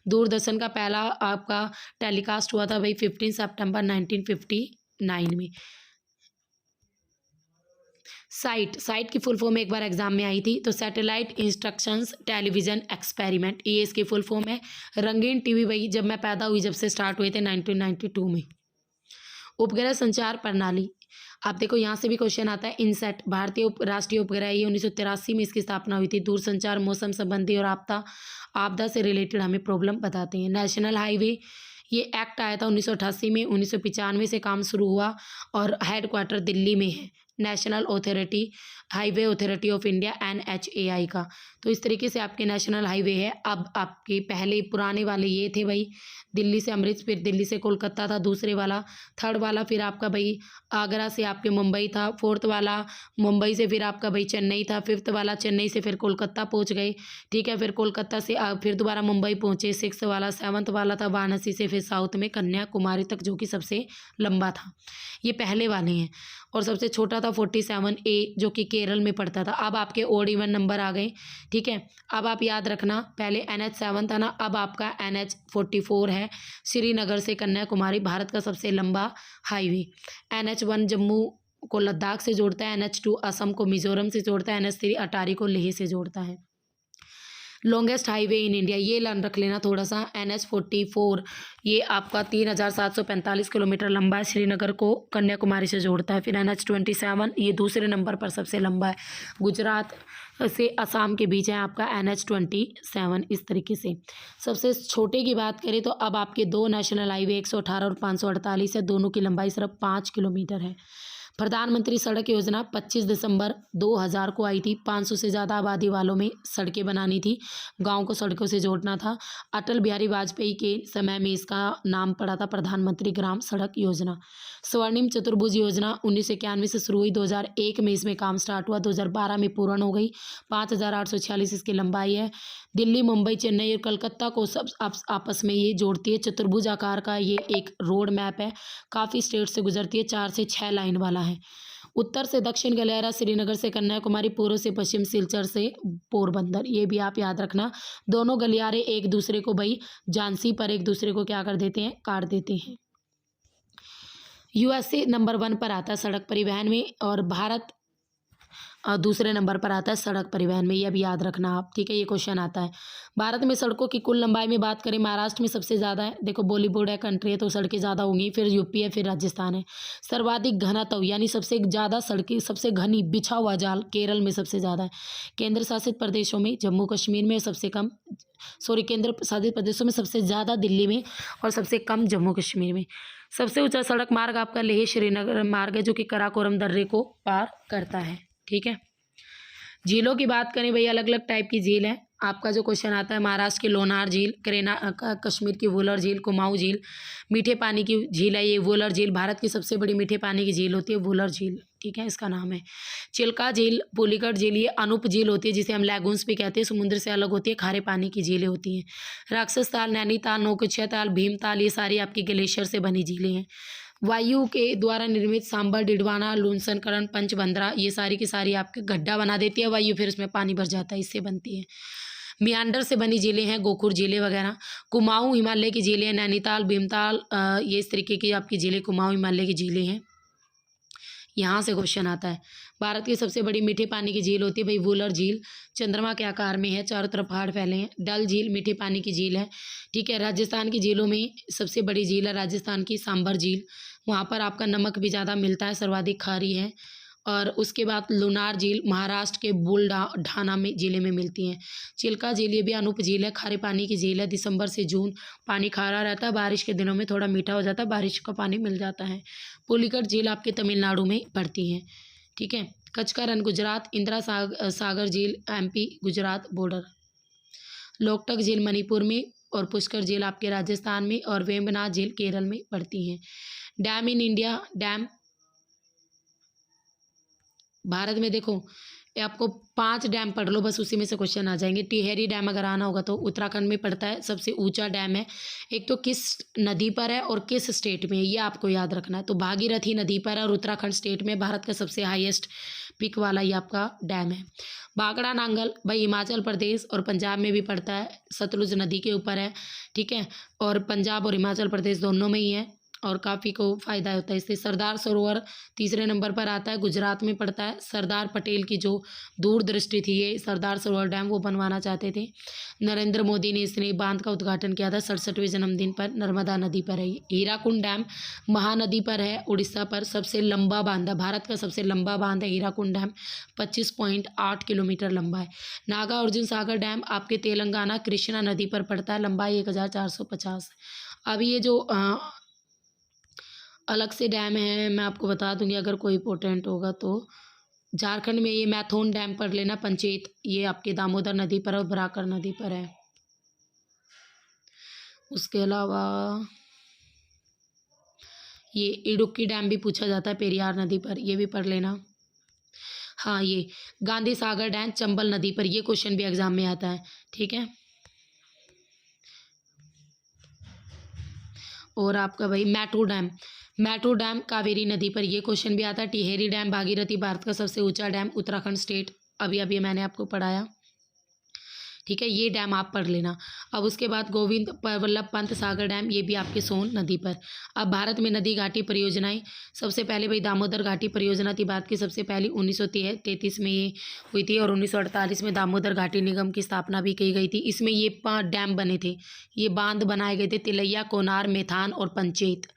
A: दूरदर्शन का पहला आपका टेलीकास्ट हुआ था भाई 15 सितंबर 1959 में। साइट की फुल फॉर्म एक बार एग्जाम में आई थी, तो सैटेलाइट इंस्ट्रक्शंस टेलीविजन एक्सपेरिमेंट, ये इसकी फुल फॉर्म है। रंगीन टीवी वही जब मैं पैदा हुई जब से स्टार्ट हुए थे 1992 में। उपग्रह संचार प्रणाली, आप देखो यहाँ से भी क्वेश्चन आता है। इनसेट भारतीय राष्ट्रीय उपग्रह, ये 1983 में इसकी स्थापना हुई थी। दूरसंचार, मौसम संबंधी और आपदा से रिलेटेड हमें प्रॉब्लम बताते हैं। नेशनल हाईवे, ये एक्ट आया था 1988 में। 1995 से काम शुरू हुआ, और हेडक्वार्टर दिल्ली में है national authority highway authority of India NHAI का। तो इस तरीके से आपके नेशनल हाईवे है। अब आपके पहले पुराने वाले ये थे भाई, दिल्ली से अमृतसर, फिर दिल्ली से कोलकाता था दूसरे वाला। थर्ड वाला फिर आपका भाई आगरा से आपके मुंबई था। फोर्थ वाला मुंबई से फिर आपका भाई चेन्नई था। फिफ्थ वाला चेन्नई से फिर कोलकाता पहुंच गए, ठीक है। फिर कोलकाता से फिर दोबारा मुंबई पहुंचे। सिक्स्थ वाला, सेवन्थ वाला था वाराणसी से फिर साउथ में कन्याकुमारी तक, जो कि सबसे लंबा था। ये पहले वाले हैं। और सबसे छोटा था 47A, जो कि केरल में पड़ता था। अब आपके ओड इवन नंबर आ गए, ठीक है। अब आप याद रखना, पहले NH7 था ना, अब आपका NH44 है। श्रीनगर से कन्याकुमारी भारत का सबसे लंबा हाईवे। NH1 जम्मू को लद्दाख से जोड़ता है। NH2 असम को मिजोरम से जोड़ता है। NH3 अटारी को लेह से जोड़ता है। लॉन्गेस्ट हाईवे इन इंडिया, ये लर्न रख लेना थोड़ा सा। NH44 ये आपका 3745 किलोमीटर लंबा है, श्रीनगर को कन्याकुमारी से जोड़ता है। फिर NH27 ये दूसरे नंबर पर सबसे लंबा है, गुजरात से असम के बीच है आपका NH27। इस तरीके से सबसे छोटे की बात करें तो अब आपके 2 नेशनल हाईवे 118 और 548 है, दोनों की लंबाई सिर्फ 5 किलोमीटर है। प्रधानमंत्री सड़क योजना 25 दिसंबर 2000 को आई थी। 500 से ज़्यादा आबादी वालों में सड़कें बनानी थी, गांव को सड़कों से जोड़ना था। अटल बिहारी वाजपेयी के समय में इसका नाम पड़ा था प्रधानमंत्री ग्राम सड़क योजना। स्वर्णिम चतुर्भुज योजना 1991 से शुरू हुई, 2001 में इसमें काम स्टार्ट हुआ, 2012 में पूर्ण हो गई। 5846 इसकी लंबाई है। दिल्ली, मुंबई, चेन्नई और कलकत्ता को सब आपस में ये जोड़ती है। चतुर्भुज आकार का ये एक रोड मैप है, काफ़ी स्टेट से गुजरती है, 4 से 6 लाइन वाला है। उत्तर से दक्षिण गलियारा, श्रीनगर से कन्याकुमारी, पूर्व से पश्चिम सिलचर से पोरबंदर, ये भी आप याद रखना। दोनों गलियारे एक दूसरे को भाई झांसी पर एक दूसरे को क्या कर देते हैं, काट देते हैं। यूएसए नंबर 1 पर आता है सड़क परिवहन में, और भारत दूसरे नंबर पर आता है सड़क परिवहन में, यह भी याद रखना आप, ठीक है। ये क्वेश्चन आता है। भारत में सड़कों की कुल लंबाई में बात करें, महाराष्ट्र में सबसे ज़्यादा है। देखो बॉलीवुड है, कंट्री है, तो सड़कें ज़्यादा होंगी। फिर यूपी है, फिर राजस्थान है। सर्वाधिक घनत्व यानी सबसे ज़्यादा सड़कें, सबसे घनी बिछा हुआ जाल केरल में सबसे ज़्यादा है। केंद्र शासित प्रदेशों में जम्मू कश्मीर में सबसे कम, केंद्र शासित प्रदेशों में सबसे ज़्यादा दिल्ली में और सबसे कम जम्मू कश्मीर में। सबसे ऊंचा सड़क मार्ग आपका लेह श्रीनगर मार्ग है, जो कि कराकोरम दर्रे को पार करता है, ठीक है। झीलों की बात करें भाई, अलग अलग टाइप की झील है। आपका जो क्वेश्चन आता है, महाराष्ट्र की लोनार झील, कश्मीर की वुलर झील, कुमाऊं झील, मीठे पानी की झील है ये वुलर झील। भारत की सबसे बड़ी मीठे पानी की झील होती है वुलर झील, ठीक है, इसका नाम है। चिल्का झील, पुलिकट झील, ये अनूप झील होती है, जिसे हम लैगून्स भी कहते हैं, समुद्र से अलग होती है, खारे पानी की झीलें होती हैं। राक्षस ताल, नैनीताल, नौकुचिया ताल, भीमताल, ये सारी आपकी ग्लेशियर से बनी झीलें हैं। वायु के द्वारा निर्मित सांबर, डिडवाना, लूनसनकरण, पंचबंद्रा, ये सारी की सारी आपके गड्ढा बना देती है वायु, फिर उसमें पानी भर जाता है, इससे बनती है। मियांडर से बनी झीलें हैं, गोखुर झीलें वगैरह। कुमाऊं हिमालय की झीलें, नैनीताल, भीमताल, ये इस तरीके की आपकी झीलें कुमाऊं हिमालय की झीलें हैं। यहाँ से क्वेश्चन आता है। भारत की सबसे बड़ी मीठे पानी की झील होती है भाई वुलर झील, चंद्रमा के आकार में है, चारों तरफ पहाड़ फैले हैं। डल झील मीठे पानी की झील है, ठीक है। राजस्थान की झीलों में सबसे बड़ी झील है राजस्थान की सांबर झील, वहाँ पर आपका नमक भी ज़्यादा मिलता है, सर्वाधिक खारी है। और उसके बाद लुनार झील महाराष्ट्र के बुलढाना में जिले में मिलती हैं। चिल्का झील ये भी अनूप झील है, खारे पानी की झील है। दिसंबर से जून पानी खारा रहता है, बारिश के दिनों में थोड़ा मीठा हो जाता है, बारिश का पानी मिल जाता है। पुलिकट झील आपके तमिलनाडु में पड़ती है, ठीक है। कच्छ का रण गुजरात, इंदिरा सागर झील एमपी गुजरात बॉर्डर। लोकटक झील मणिपुर में, और पुष्कर झील आपके राजस्थान में, और वेम्बनाथ झील केरल में पड़ती हैं। Dam in India, dam Bharat में देखो, ये आपको 5 डैम पढ़ लो बस, उसी में से क्वेश्चन आ जाएंगे। टिहरी डैम अगर आना होगा तो उत्तराखंड में पड़ता है, सबसे ऊंचा डैम है। एक तो किस नदी पर है और किस स्टेट में है, ये आपको याद रखना है। तो भागीरथी नदी पर है और उत्तराखंड स्टेट में, भारत का सबसे हाईएस्ट पिक वाला ये आपका डैम है। भाखड़ा नांगल भाई हिमाचल प्रदेश और पंजाब में भी पड़ता है, सतलुज नदी के ऊपर है, ठीक है। और पंजाब और हिमाचल प्रदेश दोनों में ही है, और काफ़ी को फ़ायदा होता है इससे। सरदार सरोवर तीसरे नंबर पर आता है, गुजरात में पड़ता है। सरदार पटेल की जो दूरदृष्टि थी, ये सरदार सरोवर डैम वो बनवाना चाहते थे। नरेंद्र मोदी ने इसने बांध का उद्घाटन किया था 67वें जन्मदिन पर, नर्मदा नदी पर है। हीराकुंड डैम महानदी पर है, उड़ीसा पर सबसे लंबा बांध है, भारत का सबसे लंबा बांध है हीराकुंड डैम, 25.8 किलोमीटर लंबा है। नागा अर्जुन सागर डैम आपके तेलंगाना कृष्णा नदी पर पड़ता है, लंबाई 1450। अब ये जो अलग से डैम है मैं आपको बता दूंगी अगर कोई इंपॉर्टेंट होगा तो। झारखंड में ये मैथोन डैम पढ़ लेना, पंचेत, ये आपके दामोदर नदी पर और बराकर नदी पर है। उसके अलावा ये इडुक्की डैम भी पूछा जाता है पेरियार नदी पर, ये भी पढ़ लेना। हाँ, ये गांधी सागर डैम चंबल नदी पर, ये क्वेश्चन भी एग्जाम में आता है, ठीक है। और आपका भाई मैटू डैम कावेरी नदी पर, ये क्वेश्चन भी आता है। टिहरी डैम भागीरथी भारत का सबसे ऊंचा डैम, उत्तराखंड स्टेट, अभी अभी मैंने आपको पढ़ाया, ठीक है। ये डैम आप पढ़ लेना। अब उसके बाद गोविंद वल्लभ पंत सागर डैम, ये भी आपके सोन नदी पर। अब भारत में नदी घाटी परियोजनाएं, सबसे पहले भाई दामोदर घाटी परियोजना थी भारत की सबसे पहली, 1933 में ये हुई थी, और 1948 में दामोदर घाटी निगम की स्थापना भी की गई थी। इसमें ये 5 डैम बने थे, ये बांध बनाए गए थे, तिलैया, कोनार, मेथान और पंचेत।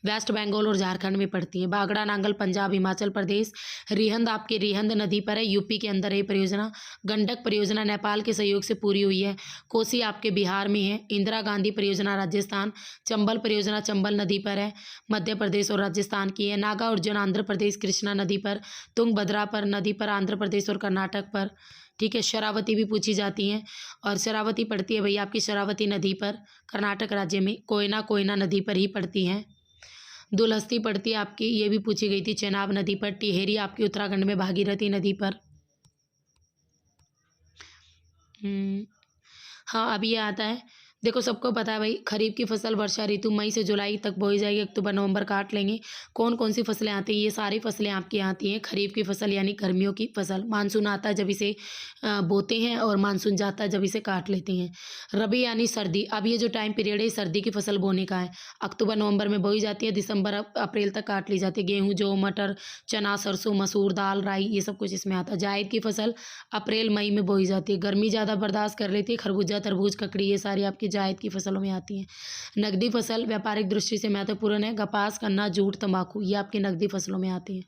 A: वेस्ट बंगाल और झारखंड में पड़ती है। भाखड़ा नांगल पंजाब हिमाचल प्रदेश। रिहंद आपके रिहंद नदी पर है, यूपी के अंदर है परियोजना। गंडक परियोजना नेपाल के सहयोग से पूरी हुई है। कोसी आपके बिहार में है। इंदिरा गांधी परियोजना राजस्थान। चंबल परियोजना चंबल नदी पर है, मध्य प्रदेश और राजस्थान की है। नागा अर्जुन आंध्र प्रदेश कृष्णा नदी पर। तुंगभद्रा पर नदी पर आंध्र प्रदेश और कर्नाटक पर। ठीक है, शरावती भी पूछी जाती हैं, और शरावती पड़ती है भैया आपकी शरावती नदी पर, कर्नाटक राज्य में। कोयना नदी पर ही पड़ती हैं। दुलहस्ती पड़ती है आपकी, ये भी पूछी गई थी, चेनाब नदी पर। टिहरी आपकी उत्तराखंड में भागीरथी नदी पर। हाँ, अब ये आता है, देखो सबको पता है भाई, खरीफ की फसल वर्षा ऋतु मई से जुलाई तक बोई जाएगी, अक्टूबर नवंबर काट लेंगे। कौन कौन सी फसलें आती हैं? ये सारी फसलें आपकी आती हैं। खरीफ की फसल यानी गर्मियों की फसल, मानसून आता है जब इसे बोते हैं, और मानसून जाता है जब इसे काट लेते हैं। रबी यानी सर्दी, अब ये जो टाइम पीरियड है सर्दी की फसल बोने का है। अक्टूबर नवंबर में बोई जाती है, दिसंबर अप्रैल तक काट ली जाती है। गेहूँ, जौ, मटर, चना, सरसों, मसूर दाल, राई, ये सब कुछ इसमें आता है। जायद की फसल अप्रैल मई में बोई जाती है, गर्मी ज़्यादा बर्दाश्त कर लेती है। खरबूजा, तरबूज, ककड़ी, ये सारी आपकी जायद की फसलों में आती हैं। नकदी फसल व्यापारिक दृष्टि से महत्वपूर्ण है। कपास, गन्ना, जूट, तंबाकू, ये आपकी नकदी फसलों में आती हैं।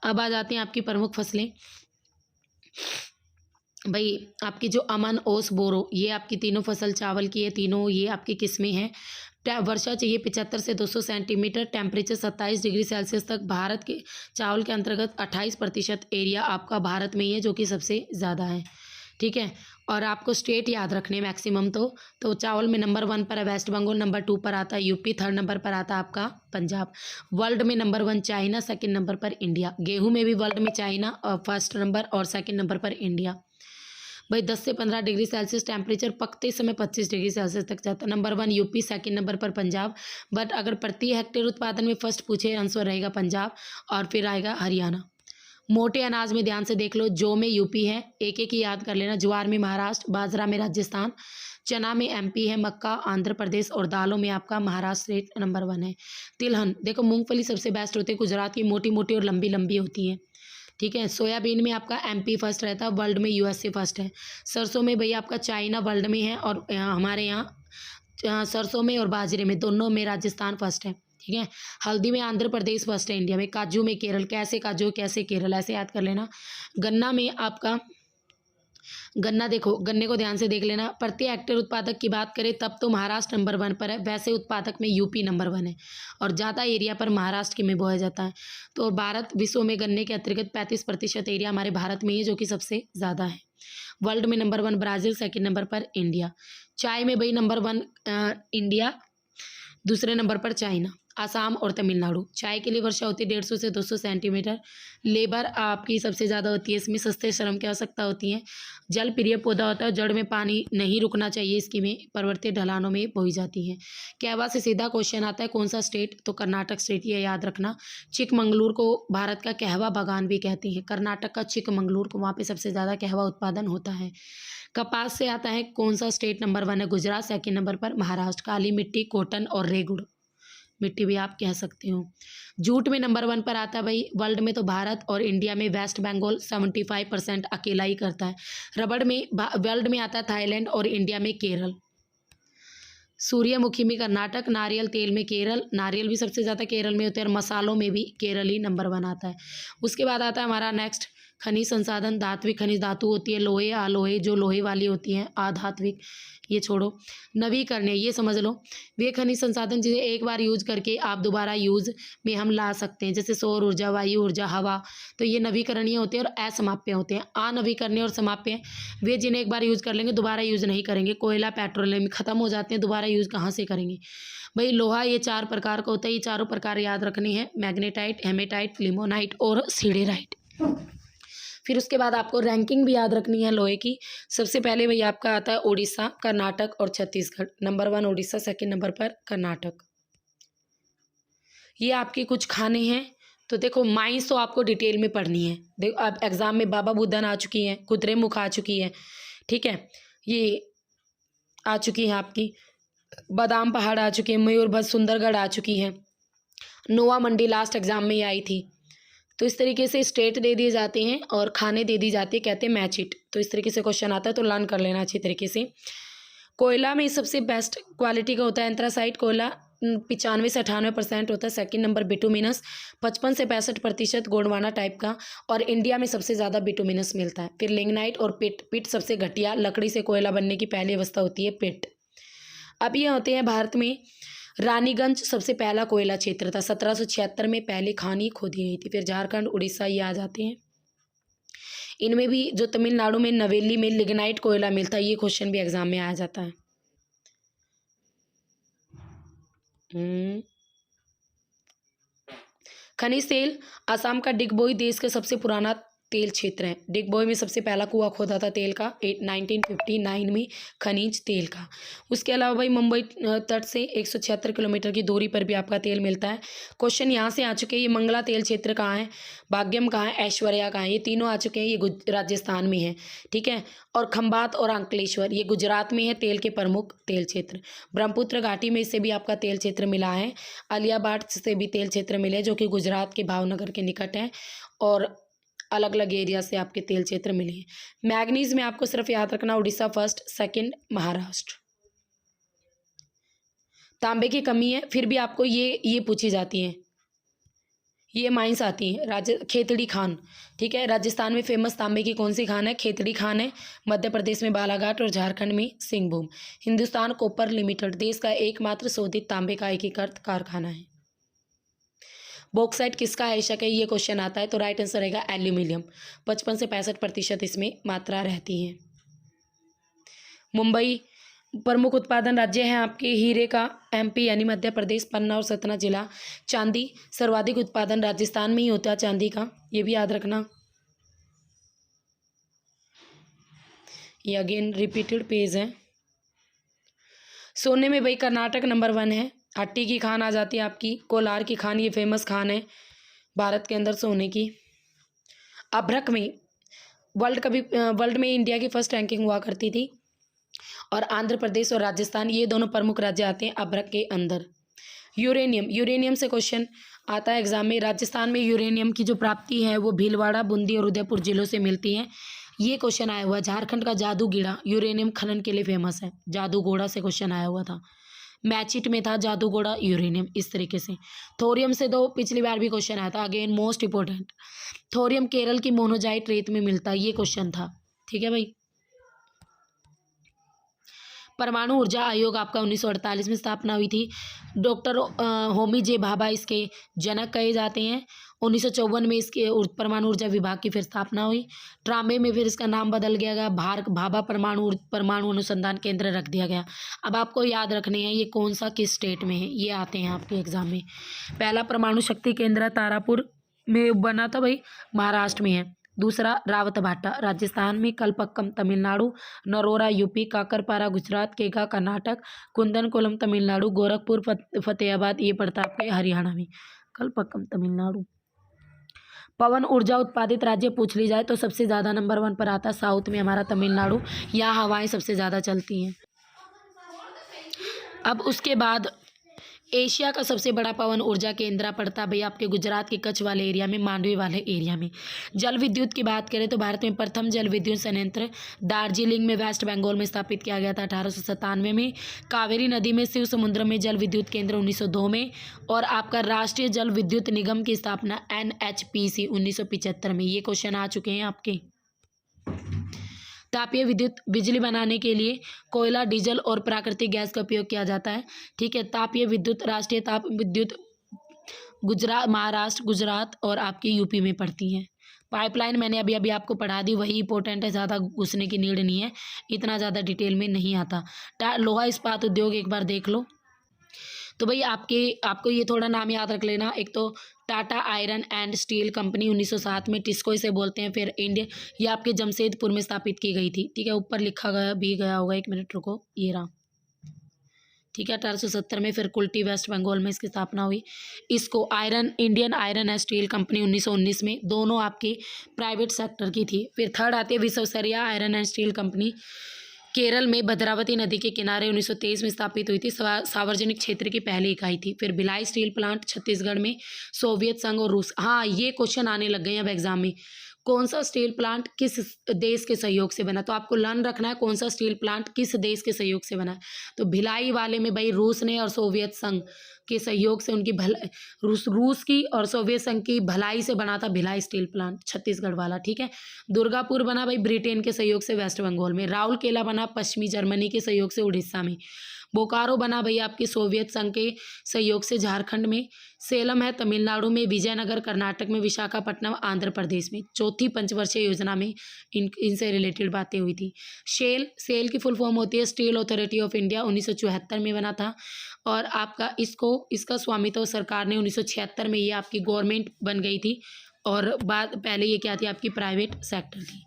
A: अब आ जाती हैं आपकी प्रमुख फसलें भाई, आपकी जो अमन, ओस, बोरो, ये आपकी तीनों फसल चावल की है। तीनों ये आपकी किस्में हैं। वर्षा चाहिए 75 से 200 सेंटीमीटर। टेम्परेचर 27 डिग्री सेल्सियस तक। भारत के चावल के अंतर्गत 28% एरिया आपका भारत में ही है, जो कि सबसे ज़्यादा है। ठीक है, और आपको स्टेट याद रखने मैक्सिमम तो चावल में नंबर 1 पर है वेस्ट बंगाल, नंबर 2 पर आता है यूपी, 3rd नंबर पर आता है आपका पंजाब। वर्ल्ड में नंबर 1 चाइना, 2nd नंबर पर इंडिया। गेहूं में भी वर्ल्ड में चाइना और 1st नंबर, और 2nd नंबर पर इंडिया। भाई 10 से 15 डिग्री सेल्सियस टेम्परेचर, पकते समय 25 डिग्री सेल्सियस तक जाता है। नंबर 1 यूपी, 2nd नंबर पर पंजाब। बट अगर प्रति हेक्टेयर उत्पादन में फर्स्ट पूछे, आंसर रहेगा पंजाब, और फिर आएगा हरियाणा। मोटे अनाज में ध्यान से देख लो, जौ में यूपी है, एक एक ही याद कर लेना। ज्वार में महाराष्ट्र, बाजरा में राजस्थान, चना में एमपी है, मक्का आंध्र प्रदेश, और दालों में आपका महाराष्ट्र स्टेट नंबर 1 है। तिलहन, देखो मूंगफली सबसे बेस्ट होती है, गुजरात की मोटी मोटी और लंबी लंबी होती है। ठीक है, सोयाबीन में आपका एमपी फर्स्ट रहता है, वर्ल्ड में यूएसए फर्स्ट है। सरसों में भैया आपका चाइना वर्ल्ड में है, और हमारे यहाँ सरसों में और बाजरे में दोनों में राजस्थान फर्स्ट है। ठीक है, हल्दी में आंध्र प्रदेश फर्स्ट है इंडिया में। काजू में केरल, कैसे काजू कैसे केरल, ऐसे याद कर लेना। गन्ना में आपका, गन्ना देखो, गन्ने को ध्यान से देख लेना। प्रति हेक्टेयर उत्पादक की बात करें तब तो महाराष्ट्र नंबर 1 पर है, वैसे उत्पादक में यूपी नंबर 1 है, और ज़्यादा एरिया पर महाराष्ट्र के में बोया जाता है। तो भारत विश्व में गन्ने के अंतर्गत 35% एरिया हमारे भारत में ही है, जो कि सबसे ज़्यादा है। वर्ल्ड में नंबर 1 ब्राज़ील, 2nd नंबर पर इंडिया। चाय में भाई नंबर 1 इंडिया, दूसरे नंबर पर चाइना, आसाम और तमिलनाडु। चाय के लिए वर्षा होती है 150 से 200 सेंटीमीटर। लेबर आपकी सबसे ज़्यादा होती है, इसमें सस्ते श्रम की आवश्यकता होती है। जल प्रिय पौधा होता है, जड़ में पानी नहीं रुकना चाहिए इसकी में, पर्वतीय ढलानों में बोई जाती है। कहवा से सीधा क्वेश्चन आता है, कौन सा स्टेट? तो कर्नाटक स्टेट, ये याद रखना। चिकमंगलूर को भारत का कहवा बागान भी कहते हैं, कर्नाटक का चिकमंगलूर को, वहाँ पे सबसे ज़्यादा कहवा उत्पादन होता है। कपास से आता है कौन सा स्टेट? नंबर 1 है गुजरात, 2nd नंबर पर महाराष्ट्र। काली मिट्टी, कॉटन और रेगुड़ मिट्टी भी आप कह सकते हो। जूट में नंबर 1 पर आता है भाई, वर्ल्ड में तो भारत, और इंडिया में वेस्ट बंगाल 75% अकेला ही करता है। रबड़ में वर्ल्ड में आता है थाईलैंड, और इंडिया में केरल। सूर्यमुखी में कर्नाटक, नारियल तेल में केरल, नारियल भी सबसे ज़्यादा केरल में होते हैं, और मसालों में भी केरल ही नंबर 1 आता है। उसके बाद आता है हमारा नेक्स्ट खनिज संसाधन। धात्विक खनिज, धातु होती है, लोहे, अलोहे जो लोहे वाली होती हैं, अधात्विक ये छोड़ो। नवीकरणीय, ये समझ लो, वे खनिज संसाधन जिसे एक बार यूज करके आप दोबारा यूज में हम ला सकते हैं, जैसे सौर ऊर्जा, वायु ऊर्जा, हवा, तो ये नवीकरणीय होते हैं और असमाप्य होते हैं। अनवीकरणीय और समाप्य वे जिन्हें एक बार यूज कर लेंगे दोबारा यूज नहीं करेंगे। कोयला, पेट्रोलियम खत्म हो जाते हैं, दोबारा यूज कहाँ से करेंगे भाई। लोहा ये 4 प्रकार का होता है, ये चारों प्रकार याद रखने हैं, मैग्नेटाइट, हेमेटाइट, लिमोनाइट और सिडेराइट। फिर उसके बाद आपको रैंकिंग भी याद रखनी है लोहे की। सबसे पहले भाई आपका आता है उड़ीसा, कर्नाटक और Chhattisgarh. Number 1 Orissa, 2nd number पर कर्नाटक। ये आपके कुछ खाने हैं, तो देखो माइंस तो आपको डिटेल में पढ़नी है। देखो अब एग्जाम में बाबा बुदन आ चुकी हैं, कुद्रेमुख आ चुकी है, ठीक है, ये आ चुकी है आपकी, बादाम पहाड़ आ चुकी है, मयूरभंज सुंदरगढ़ आ चुकी है, नोआ मंडी लास्ट एग्जाम में ही आई थी। तो इस तरीके से स्टेट दे दिए जाते हैं और खाने दे दी जाती है, कहते हैं मैच इट। तो इस तरीके से क्वेश्चन आता है, तो लर्न कर लेना अच्छी तरीके से। कोयला में सबसे बेस्ट क्वालिटी का होता है एंथ्रासाइट कोयला, 95 से 98% होता है। 2nd नंबर बिटुमिनस, 55 से 65% गोंडवाना टाइप का, और इंडिया में सबसे ज़्यादा बिटुमिनस मिलता है। फिर लिग्नाइट और पिट सबसे घटिया, लकड़ी से कोयला बनने की पहली अवस्था होती है पिट। अब ये होते हैं भारत में। रानीगंज सबसे पहला कोयला क्षेत्र था, 1776 में पहली खानी खोदी गई थी। फिर झारखंड, उड़ीसा ये आ जाते हैं। इनमें भी जो तमिलनाडु में नवेली में लिग्नाइट कोयला मिलता है, ये क्वेश्चन भी एग्जाम में आ जाता है। खनिज तेल, असम का डिगबोई देश का सबसे पुराना तेल क्षेत्र है। डिगबोई में सबसे पहला कुआं खोदा था तेल का 1959 में, खनिज तेल का। उसके अलावा भाई मुंबई तट से 176 किलोमीटर की दूरी पर भी आपका तेल मिलता है। क्वेश्चन यहाँ से आ चुके हैं, ये मंगला तेल क्षेत्र कहाँ है, भाग्यम कहाँ है, ऐश्वर्या कहाँ है, ये तीनों आ चुके हैं। ये राजस्थान में है, ठीक है। और खंबात और अंकलेश्वर ये गुजरात में है, तेल के प्रमुख तेल क्षेत्र। ब्रह्मपुत्र घाटी में से भी आपका तेल क्षेत्र मिला है। अलियाबाद से भी तेल क्षेत्र मिले, जो कि गुजरात के भावनगर के निकट है। और अलग अलग एरिया से आपके तेल क्षेत्र मिले हैं। मैग्नीज में आपको सिर्फ याद रखना, उड़ीसा फर्स्ट, सेकंड महाराष्ट्र। तांबे की कमी है, फिर भी आपको ये पूछी जाती हैं, ये माइंस आती हैं। खेतड़ी खान, ठीक है। राजस्थान में फेमस तांबे की कौन सी खान है, खेतड़ी खान है। मध्य प्रदेश में बालाघाट और झारखंड में सिंहभूम। हिंदुस्तान कॉपर लिमिटेड देश का एकमात्र शोधित तांबे का एकीकृत कारखाना है। बॉक्साइट किसका आयशक है, ये क्वेश्चन आता है, तो राइट आंसर रहेगा एल्यूमिनियम। 55 से 65% इसमें मात्रा रहती है। मुंबई प्रमुख उत्पादन राज्य है आपके हीरे का, एमपी यानी मध्य प्रदेश, पन्ना और सतना जिला। चांदी सर्वाधिक उत्पादन राजस्थान में ही होता है चांदी का, ये भी याद रखना। ये अगेन रिपीटेड पेज है। सोने में भाई कर्नाटक नंबर 1 है। हट्टी की खान आ जाती है आपकी, कोलार की खान, ये फेमस खान है भारत के अंदर सोने की। अभ्रक में वर्ल्ड में इंडिया की फर्स्ट रैंकिंग हुआ करती थी। और आंध्र प्रदेश और राजस्थान ये दोनों प्रमुख राज्य आते हैं अभ्रक के अंदर। यूरेनियम से क्वेश्चन आता है एग्जाम में। राजस्थान में यूरेनियम की जो प्राप्ति है वो भीलवाड़ा, बूंदी और उदयपुर जिलों से मिलती है, ये क्वेश्चन आया हुआ है। झारखंड का जादूगीड़ा यूरेनियम खनन के लिए फेमस है, जादूगोड़ा से क्वेश्चन आया हुआ था। मैचिट में था जादूगोड़ा यूरेनियम, इस तरीके से। थोरियम से तो पिछली बार भी क्वेश्चन आया था, again most important. Thorium Kerala की मोनोजाइट रेत में मिलता है, ये क्वेश्चन था, ठीक है भाई। परमाणु ऊर्जा आयोग आपका 1948 में स्थापना हुई थी। डॉक्टर होमी जे भाभा इसके जनक कहे जाते हैं। 1954 में इसके परमाणु ऊर्जा विभाग की फिर स्थापना हुई। ट्रामे में फिर इसका नाम बदल गया गया, भाभा परमाणु अनुसंधान केंद्र रख दिया गया। अब आपको याद रखने हैं ये कौन सा किस स्टेट में है, ये आते हैं आपके एग्जाम में। पहला परमाणु शक्ति केंद्र तारापुर में बना था भाई, महाराष्ट्र में है। दूसरा रावतभाटा राजस्थान में, कलपक्कम तमिलनाडु, नरोरा यूपी, काकरपारा गुजरात, केगा कर्नाटक, कुंदनकुलम तमिलनाडु, गोरखपुर फतेहाबाद ये पड़ता है आपके हरियाणा में। कलपक्कम तमिलनाडु। पवन ऊर्जा उत्पादित राज्य पूछ ली जाए तो सबसे ज़्यादा नंबर 1 पर आता है साउथ में हमारा तमिलनाडु, यहाँ हवाएं सबसे ज़्यादा चलती हैं। अब उसके बाद एशिया का सबसे बड़ा पवन ऊर्जा केंद्र पड़ता है भाई आपके गुजरात के कच्छ वाले एरिया में, मांडवी वाले एरिया में। जल विद्युत की बात करें तो भारत में प्रथम जल विद्युत संयंत्र दार्जिलिंग में वेस्ट बंगाल में स्थापित किया गया था 1897 में। कावेरी नदी में शिव समुद्र में जल विद्युत केंद्र 1902 में। और आपका राष्ट्रीय जल विद्युत निगम की स्थापना NHPC 1975 में। ये क्वेश्चन आ चुके हैं आपके। तापीय विद्युत बिजली बनाने के लिए कोयला, डीजल और प्राकृतिक गैस का उपयोग किया जाता है, ठीक है। तापीय विद्युत, राष्ट्रीय ताप विद्युत महाराष्ट्र, गुजरात और आपकी यूपी में पड़ती हैं। पाइपलाइन मैंने अभी आपको पढ़ा दी, वही इंपॉर्टेंट है, ज़्यादा घुसने की नीड नहीं है, इतना ज़्यादा डिटेल में नहीं आता। लोहा इस्पात उद्योग एक बार देख लो। तो भाई आपको ये थोड़ा नाम याद रख लेना। एक तो Tata iron and steel company 1907 में, टिस्को इसे बोलते हैं। फिर इंडिया, ये आपके जमशेदपुर में स्थापित की गई थी, ठीक है। ऊपर लिखा गया होगा, 1 मिनट रुको, ये रहा, ठीक है। 1870 में फिर कुल्टी वेस्ट बंगाल में इसकी स्थापना हुई। इसको Indian iron and steel company 1919 में, दोनों आपकी प्राइवेट सेक्टर की थी। फिर थर्ड आती है Visvesvaraya iron and steel company, Kerala में भद्रावती नदी के किनारे 1923 में स्थापित हुई थी, सार्वजनिक क्षेत्र की पहली इकाई थी। फिर भिलाई स्टील प्लांट छत्तीसगढ़ में, सोवियत संघ और रूस। हाँ, ये क्वेश्चन आने लग गए हैं अब एग्जाम में, कौन सा स्टील प्लांट किस देश के सहयोग से बना, तो आपको लर्न रखना है कौन सा स्टील प्लांट किस देश के सहयोग से बना है। तो भिलाई वाले में भाई रूस ने और सोवियत संघ के सहयोग से, उनकी रूस की और सोवियत संघ की भलाई से बना था भिलाई स्टील प्लांट छत्तीसगढ़ वाला, ठीक है। दुर्गापुर बना भाई ब्रिटेन के सहयोग से वेस्ट बंगाल में। राउरकेला बना पश्चिमी जर्मनी के सहयोग से उड़ीसा में। बोकारो बना भैया आपके सोवियत संघ के सहयोग से झारखंड में। सेलम है तमिलनाडु में। विजयनगर कर्नाटक में। विशाखापट्टनम आंध्र प्रदेश में। चौथी पंचवर्षीय योजना में इनसे रिलेटेड बातें हुई थी। सेल की फुल फॉर्म होती है स्टील अथॉरिटी ऑफ इंडिया, 1974 में बना था। और आपका इसका स्वामित्व सरकार ने 1976 में, ये आपकी गवर्नमेंट बन गई थी। और पहले ये क्या थी, आपकी प्राइवेट सेक्टर थी।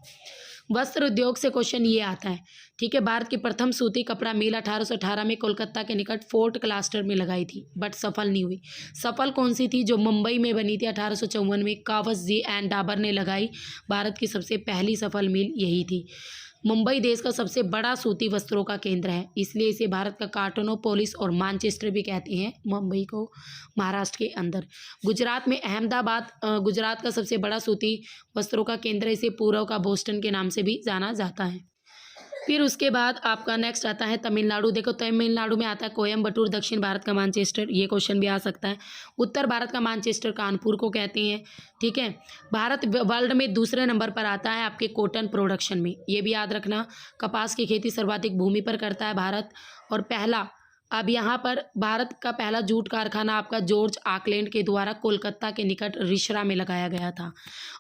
A: वस्त्र उद्योग से क्वेश्चन ये आता है, ठीक है। भारत की प्रथम सूती कपड़ा मिल 1818 में कोलकाता के निकट फोर्ट क्लास्टर में लगाई थी, बट सफल नहीं हुई। सफल कौन सी थी? जो मुंबई में बनी थी 1854 में, कावस जी एंड डाबर ने लगाई। भारत की सबसे पहली सफल मिल यही थी। मुंबई देश का सबसे बड़ा सूती वस्त्रों का केंद्र है, इसलिए इसे भारत का कार्टोनोपोलिस और मानचेस्टर भी कहते हैं, मुंबई को, महाराष्ट्र के अंदर। गुजरात में अहमदाबाद गुजरात का सबसे बड़ा सूती वस्त्रों का केंद्र है, इसे पूर्व का बोस्टन के नाम से भी जाना जाता है। फिर उसके बाद आपका नेक्स्ट आता है तमिलनाडु। देखो तमिलनाडु में आता है कोयम्बटूर, दक्षिण भारत का मानचेस्टर, ये क्वेश्चन भी आ सकता है। उत्तर भारत का मानचेस्टर कानपुर को कहते हैं, ठीक है। भारत वर्ल्ड में दूसरे नंबर पर आता है आपके कॉटन प्रोडक्शन में, ये भी याद रखना। कपास की खेती सर्वाधिक भूमि पर करता है भारत। और पहला, अब यहाँ पर भारत का पहला जूट कारखाना आपका जॉर्ज आकलैंड के द्वारा कोलकाता के निकट रिश्रा में लगाया गया था।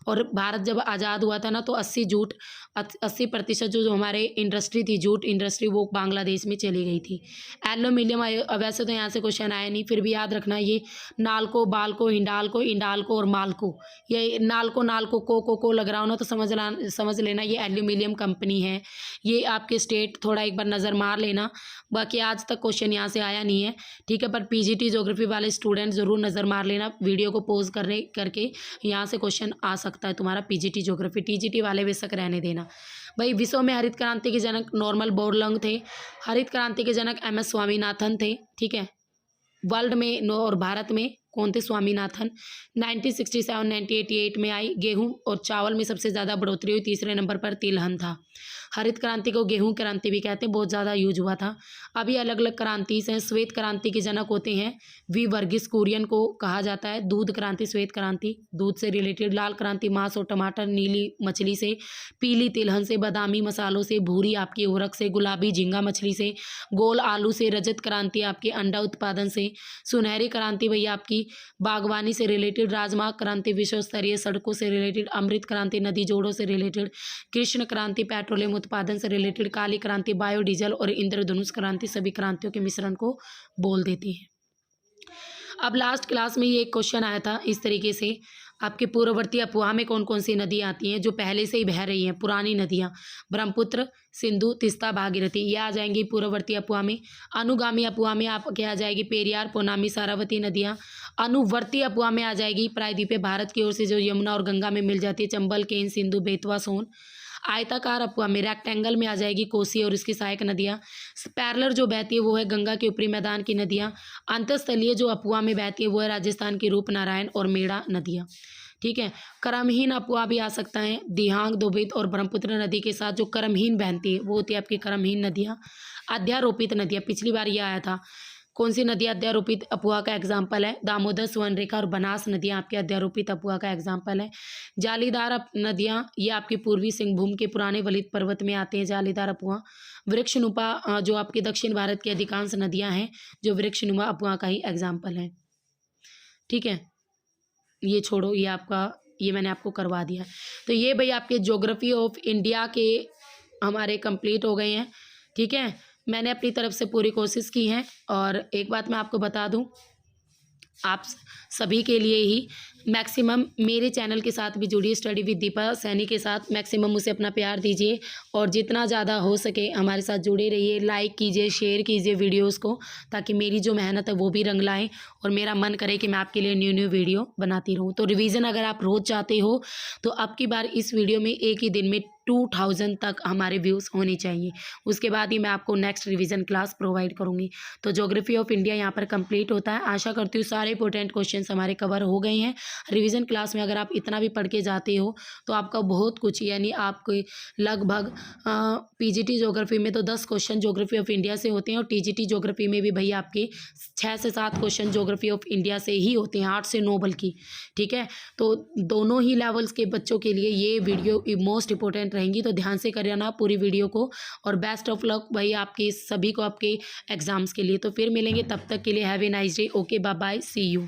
A: और भारत जब आज़ाद हुआ था ना, तो 80% जो हमारे इंडस्ट्री थी, जूट इंडस्ट्री, वो बांग्लादेश में चली गई थी। एल्यूमिनियम, वैसे तो यहाँ से क्वेश्चन आया नहीं, फिर भी याद रखना, ये नालको, बालको, हिंडालको, इंडालको और मालको, ये नालको को लग रहा हो ना, तो समझ लेना ये एल्यूमिनियम कंपनी है। ये आपके स्टेट थोड़ा एक बार नज़र मार लेना, बाकी आज तक क्वेश्चन यहाँ से आया नहीं है, ठीक है। पर पीजीटी ज्योग्राफी वाले स्टूडेंट ज़रूर नज़र मार लेना, वीडियो को पॉज करके यहाँ से क्वेश्चन आ सकता है तुम्हारा पीजीटी ज्योग्राफी। टीजीटी वाले बेशक रहने देना। भाई विश्व में हरित क्रांति के जनक नॉर्मल बोरलॉन्ग थे। हरित क्रांति के जनक MS स्वामीनाथन थे, ठीक है। वर्ल्ड में और भारत में कौन थे? स्वामीनाथन। 1967 1988 में आई। गेहूं और चावल में सबसे ज़्यादा बढ़ोतरी हुई, तीसरे नंबर पर तिलहन था। हरित क्रांति को गेहूं क्रांति भी कहते हैं, बहुत ज़्यादा यूज हुआ था। अभी अलग अलग क्रांति से श्वेत क्रांति के जनक होते हैं वी वर्गीस कुरियन को कहा जाता है। दूध क्रांति, श्वेत क्रांति दूध से रिलेटेड। लाल क्रांति मांस और टमाटर, नीली मछली से, पीली तिलहन से, बादामी मसालों से, भूरी आपकी उरक से, गुलाबी झींगा मछली से, गोल आलू से। रजत क्रांति आपके अंडा उत्पादन से। सुनहरी क्रांति भैया आपकी बागवानी से रिलेटेड। राजमार्ग क्रांति विश्व स्तरीय सड़कों से रिलेटेड। अमृत क्रांति नदी जोड़ों से रिलेटेड। कृष्ण क्रांति पेट्रोलियम उत्पादन से रिलेटेड। काली क्रांति बायोडीजल और इंद्रधनुष क्रांति सभी क्रांतियों के मिश्रण को बोल देती है। अब लास्ट क्लास में ये एक क्वेश्चन आया था इस तरीके से, आपके पूर्ववर्ती अफवाह में कौन कौन सी नदियाँ आती हैं जो पहले से ही बह रही हैं, पुरानी नदियाँ? ब्रह्मपुत्र, सिंधु, तिस्ता, भागीरथी, ये आ जाएंगी पूर्ववर्ती अफवाह में। अनुगामी अफवाह में आपके आ जाएगी पेरियार, पोनामी, सारावती नदियाँ। अनुवर्ती अफवाह में आ जाएगी प्रायद्वीपीय भारत की ओर से जो यमुना और गंगा में मिल जाती है, चंबल, केन, सिंधु, बेतवा, सोन। आयताकार अफवाह में, रेक्टेंगल में आ जाएगी कोसी और इसकी सहायक नदियाँ। पैरेलल जो बहती है वो है गंगा के ऊपरी मैदान की नदियाँ। अंतस्थलीय जो अफवाह में बहती है वो है राजस्थान की रूपनारायण और मेड़ा नदियाँ, ठीक है। क्रमहीन अफवाह भी आ सकता है, दिहांग, दोबित और ब्रह्मपुत्र नदी के साथ जो क्रमहीन बहती है वो होती है आपकी क्रमहीन नदियाँ। अध्यारोपित नदियाँ, पिछली बार ये आया था, कौन सी नदियाँ अध्यारोपित अफवाह का एग्जाम्पल है? दामोदर, स्वर्णरेखा और बनास नदियाँ आपके अध्यारोपित अफवाह का एग्जाम्पल है। जालीदार नदियाँ, ये आपकी पूर्वी सिंहभूम के पुराने वलित पर्वत में आते हैं जालीदार अफवाह। वृक्षनुमा जो आपके दक्षिण भारत की अधिकांश नदियाँ हैं जो वृक्षनुमा अफवाह का ही एग्जाम्पल है, ठीक है। ये छोड़ो, ये मैंने आपको करवा दिया। तो ये भाई आपके ज्योग्राफी ऑफ इंडिया के हमारे कंप्लीट हो गए हैं, ठीक है। मैंने अपनी तरफ से पूरी कोशिश की है। और एक बात मैं आपको बता दूं, आप सभी के लिए ही मैक्सिमम मेरे चैनल के साथ भी जुड़िए, स्टडी विद दीपा सैनी के साथ मैक्सिमम उसे अपना प्यार दीजिए और जितना ज़्यादा हो सके हमारे साथ जुड़े रहिए। लाइक कीजिए, शेयर कीजिए वीडियोस को, ताकि मेरी जो मेहनत है वो भी रंग लाए और मेरा मन करे कि मैं आपके लिए न्यू वीडियो बनाती रहूँ। तो रिवीजन अगर आप रोज़ चाहते हो तो अब की बार इस वीडियो में एक ही दिन में 2000 तक हमारे व्यूज़ होने चाहिए, उसके बाद ही मैं आपको नेक्स्ट रिवीजन क्लास प्रोवाइड करूँगी। तो ज्योग्राफी ऑफ इंडिया यहाँ पर कंप्लीट होता है। आशा करती हूँ सारे इंपॉर्टेंट क्वेश्चंस हमारे कवर हो गए हैं। रिवीजन क्लास में अगर आप इतना भी पढ़ के जाते हो तो आपका बहुत कुछ, यानी आपके लगभग पीजीटी ज्योग्राफी में तो 10 क्वेश्चन ज्योग्राफी ऑफ इंडिया से होते हैं और टीजीटी ज्योग्राफी में भी भैया आपके 6 से 7 क्वेश्चन ज्योग्राफी ऑफ इंडिया से ही होते हैं, 8 से 9 बल्कि, ठीक है। तो दोनों ही लेवल्स के बच्चों के लिए ये वीडियो मोस्ट इंपॉर्टेंट रहेंगी, तो ध्यान से करना पूरी वीडियो को। और बेस्ट ऑफ लक भाई आपके सभी को आपके एग्ज़ाम्स के लिए। तो फिर मिलेंगे, तब तक के लिए have a nice day. Okay, bye bye, see you.